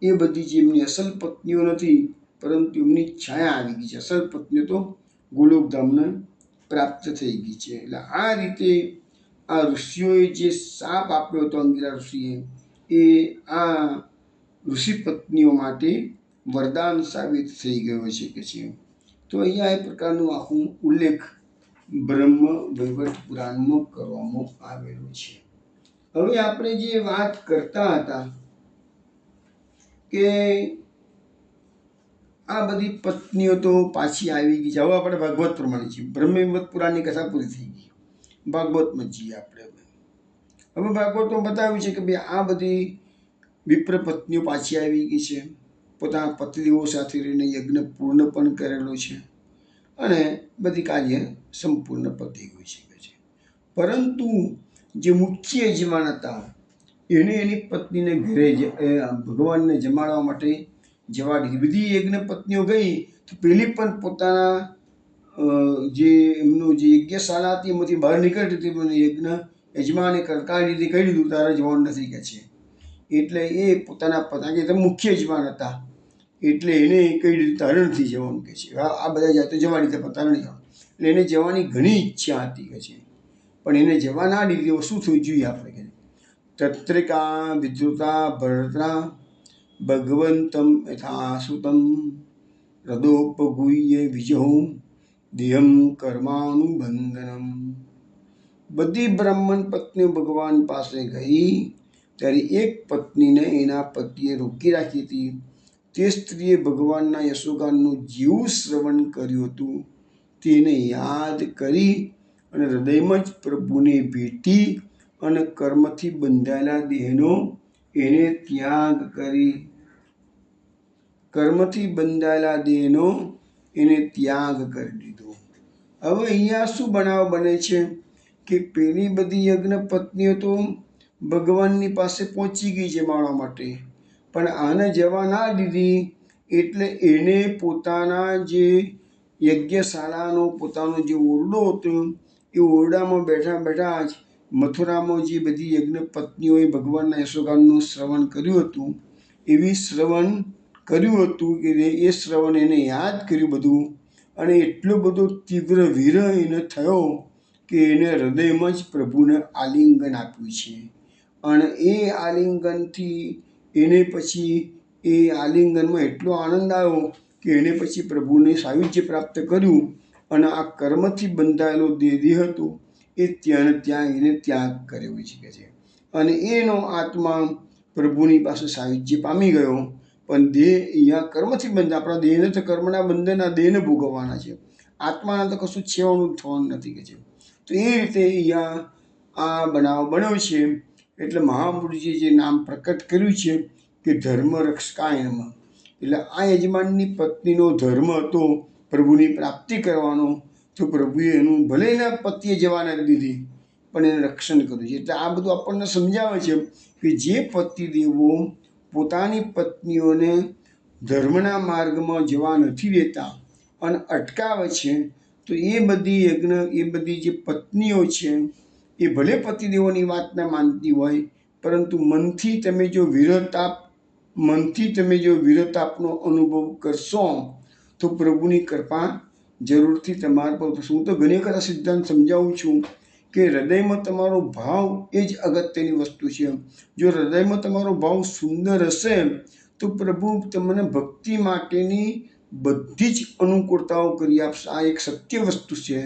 એ બધી જે એમની અસલ પત્નીઓ નથી, પરંતુ એમની છાયા આવી ગઈ છે. અસલ પત્નીઓ તો ગોલોકધામને પ્રાપ્ત થઈ ગઈ છે. એટલે આ રીતે આ ઋષિઓએ જે શાપ આપ્યો હતો અંગિરા ઋષિએ, એ આ ઋષિ પત્નીઓ માટે વરદાન સાબિત થઈ ગયો છે કે છે. તો અહીંયા એ પ્રકારનું આખું ઉલ્લેખ બ્રહ્મ વૈવર્ત પુરાણમાં કરવામાં આવેલો છે. હવે આપણે જે વાત કરતા હતા કે આ બધી પત્નીઓ તો પાછી આવી ગઈ છે. હવે આપણે ભાગવત પ્રમાણે છીએ. બ્રહ્મ વૈવર્ત પુરાણની કથા પૂરી થઈ ગઈ, ભાગવતમાં છીએ આપણે. હવે ભાગવતમાં બતાવ્યું છે કે ભાઈ આ બધી વિપ્ર પત્નીઓ પાછી આવી ગઈ છે, પોતાના પતિદેવો સાથે રહીને યજ્ઞ પૂર્ણ પણ કરેલો છે અને બધી કાર્ય સંપૂર્ણ પતી ગયું છે. પરંતુ જે મુખ્ય યજમાન હતા એને એની પત્નીને ઘરે ભગવાનને જમાડવા માટે જવા દીધી. બધી યજ્ઞ પત્નીઓ ગઈ તો પેલી પણ પોતાના જે એમનું જે યજ્ઞશાળા હતી એમાંથી બહાર નીકળતી હતી, યજ્ઞ યજમાને કરકારી દીધી, કહી દીધું તારે જવાનું નથી કે છે. એટલે એ પોતાના પત્ની કે મુખ્ય યજમાન હતા એટલે એને કહી દીધું તારે નથી જવાનું કે છે. આ બધા જાય તો જવાની પણ તારે નહીં જવાનું. એટલે એને જવાની ઘણી ઈચ્છા હતી કે છે, પણ એને જવા ના દીધી. શું થયું જોઈએ આપણે કે તત્રિકા વિદ્રુતા ભરતા ભગવંતમ યથાસુતમ હૃદોપગુહ્ય વિજહો દેહમ કર્માનુબંધનમ. બધી બ્રાહ્મણ પત્નીઓ ભગવાન પાસે ગઈ ત્યારે એક પત્નીને એના પતિએ રોકી રાખી હતી. તે સ્ત્રીએ ભગવાનના યશોગાનનું જેવું શ્રવણ કર્યું હતું તેને યાદ કરી અને હૃદયમાં જ પ્રભુને ભેટી અને કર્મથી બંધાયેલા દેહનો એને ત્યાગ કરી. કર્મથી બંધાયેલા દેહનો એને ત્યાગ કરી દીધો. હવે અહીંયા શું બનાવ બને છે કે પેલી બધી યજ્ઞ પત્નીઓ તો ભગવાનની પાસે પહોંચી ગઈ છે માણવા માટે, પણ આને જવા ના દીધી. એટલે એને પોતાના જે યજ્ઞશાળાનો પોતાનો જે ઓરડો હતો એ ઓરડામાં બેઠા બેઠા જ મથુરામાં જે બધી યજ્ઞ પત્નીઓએ ભગવાનના યશોગાનનું શ્રવણ કર્યું હતું એવી શ્રવણ કર્યું હતું કે એ શ્રવણ એને યાદ કર્યું બધું, અને એટલો બધો તીવ્ર વિરહ એને થયો કે એને હૃદયમાં જ પ્રભુને આલિંગન આપ્યું છે. અને એ આલિંગનથી એને પછી એ આલિંગનમાં એટલો આનંદ આવ્યો કે એને પછી પ્રભુને સાયુજ્ય પ્રાપ્ત કર્યું અને આ કર્મથી બંધાયેલો દેહ હતો એ ત્યાં એને ત્યાગ કર્યો છે. અને એનો આત્મા પ્રભુની પાસે સાયુજ્ય પામી ગયો. પણ દેહ અહીંયા કર્મથી બંધ, આપણા દેહને તો કર્મના બંધનના દેહને ભોગવવાના છે, આત્માના તો કશું છેવાનું થવાનું નથી કે છે. તો એ રીતે અહીંયા આ બનાવ બન્યો છે. એટલે મહાપુરુષે જે નામ પ્રકટ કર્યું છે કે ધર્મ રક્ષકાય નમઃ. એટલે આ યજમાનની પત્નીનો ધર્મ હતો પ્રભુની પ્રાપ્તિ કરવાનો, તો પ્રભુએ એનું ભલે એના પતિએ જવા નથી દીધી પણ એને રક્ષણ કર્યું છે. એટલે આ બધું આપણને સમજાવે છે કે જે પતિદેવો પોતાની પત્નીઓને ધર્મના માર્ગમાં જવા નથી દેતા અને અટકાવે છે, તો એ બધી યજ્ઞ, એ બધી જે પત્નીઓ છે એ ભલે પતિદેવોની વાત ન માનતી હોય, પરંતુ મનથી તમે જો વિરતાપનો અનુભવ કરશો તો પ્રભુની કૃપા જરૂરથી તમારા પર થશે. હું તો ઘણી વખત આ સિદ્ધાંત સમજાવું છું કે હૃદયમાં તમારો ભાવ એ જ અગત્યની વસ્તુ છે. જો હૃદયમાં તમારો ભાવ સુંદર હશે તો પ્રભુ તમને ભક્તિ માટેની બધી જ અનુકૂળતાઓ કરી આપશે. આ એક સત્ય વસ્તુ છે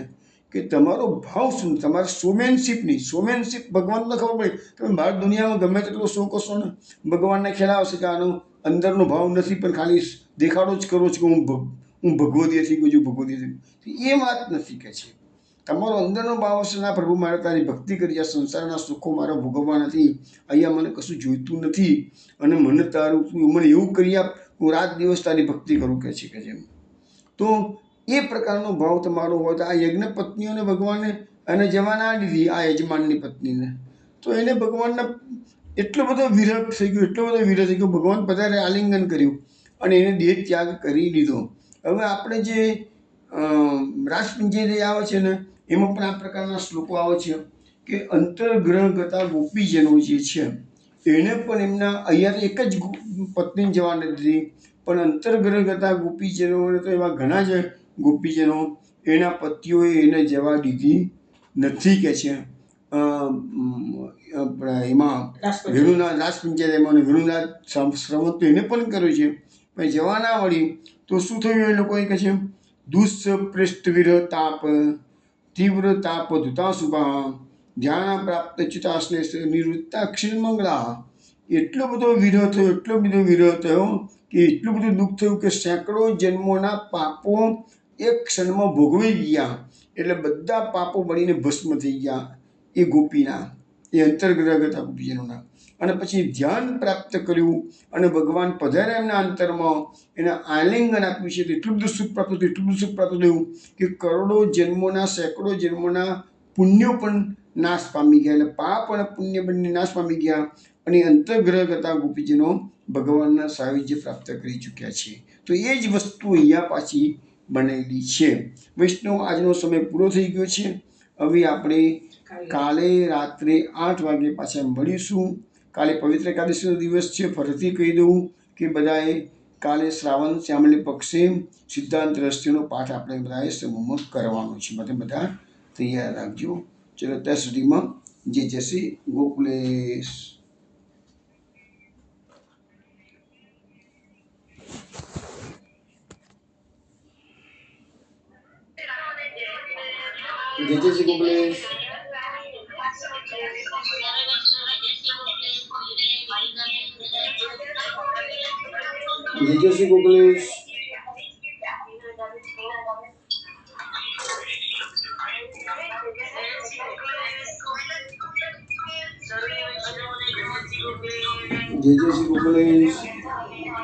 કે તમારો ભાવ શું, તમારે શોમેનશીપ નહીં. શોમેનશીપ ભગવાનને ખબર પડે. તમે બહાર દુનિયામાં ગમે તેટલો શો કરશો ને, ભગવાનને ખ્યાલ આવશે કે આનો અંદરનો ભાવ નથી, પણ ખાલી દેખાડો જ કરો છો કે હું ભગવતી થઈ ગયો છું, ભગવતી થઈ. એ વાત નથી કે છે તમારો અંદરનો ભાવ હશે, ના પ્રભુ મારે તારી ભક્તિ કરી, આ સંસારના સુખો મારે ભોગવવા નથી, અહીંયા મને કશું જોઈતું નથી, અને મને તારું મને એવું કરી આપ, હું રાત દિવસ તારી ભક્તિ કરું કે છે જેમ. તો એ પ્રકારનો ભાવ તમારો હોય તો આ યજ્ઞ પત્નીઓને ભગવાને એને જવા ના દીધી, આ યજમાનની પત્નીને, તો એને ભગવાનને એટલો બધો વિરહ થઈ ગયો, એટલો બધો વિરહ થઈ ગયો, ભગવાન પધારે આલિંગન કર્યું અને એને દેહ ત્યાગ કરી દીધો. હવે આપણે જે રાસપંચેરી આવે છે ને, એમાં પણ આ પ્રકારના શ્લોકો આવે છે કે અંતર્ગ્રહગતા ગોપીજનો જે છે એને પણ એમના અહીંયા એક જ પત્ની જવા નથી દીધી, પણ અંતર્ગ્રહગતા ગોપીજનોને તો એવા ઘણા જ ગોપીજનો એના પતિઓએ એને જવા દીધી નથી કે છે. એમાં વેણુનાથ રાસપંચાયતમાં વેણુનાથ શ્રવણ તો એને પણ કર્યું છે, પણ જવા ના વળી તો શું થયું? એ લોકોએ કહે છે દુષ્પ્રેષ્ઠ વિરહ તાપ તીવ્ર તાપ ધુતા શુભા ધ્યાન પ્રાપ્ત ચિતાશ્લે નિવૃત્તા ક્ષીણ મંગળા. એટલો બધો વિરહ થયો, એટલો બધો વિરહ થયો કે એટલું બધું દુઃખ થયું કે સેંકડો જન્મોના પાપો એક ક્ષણમાં ભોગવી ગયા. એટલે બધા પાપો બળીને ભસ્મ થઈ ગયા એ ગોપીના, એ અંતર્ગ્રહગતા ગોપીજનોના. અને પછી ધ્યાન પ્રાપ્ત કર્યું અને ભગવાન પધાર્યા એમના અંતરમાં, એના આલિંગન આપ્યું છે. એટલું બધું સુખ પ્રાપ્ત થયું, એટલું બધું સુખ પ્રાપ્ત થયું કે કરોડો જન્મોના, સેંકડો જન્મોના પુણ્યો પણ નાશ પામી ગયા. એટલે પાપ અને પુણ્ય બંને નાશ પામી ગયા અને અંતર્ગ્રહગતા ગોપીજનો ભગવાનના સાયુજ્ય પ્રાપ્ત કરી ચૂક્યા છે. તો એ જ વસ્તુ અહીંયા પાછી બનેલી છે. વૈષ્ણવ, આજનો સમય પૂરો થઈ ગયો છે. હવે આપણે કાલે રાત્રે 8 વાગે પાછા મળીશું. કાલે પવિત્ર એકાદશીનો દિવસ છે. ફરીથી કહી દઉં કે બધાએ કાલે શ્રાવણ શ્યામલી પક્ષે સિદ્ધાંત રહસ્યનો પાઠ આપણે બધાએ સમૂહમાં કરવાનો છે. બધા તૈયાર રાખજો. ચલો, ત્યાં સુધીમાં જય શ્રી ગોકુલેશ. જય શ્રી ગોકુલેશ. જય શ્રી ગોકુલેશ. જય શ્રી ગોકુલેશ.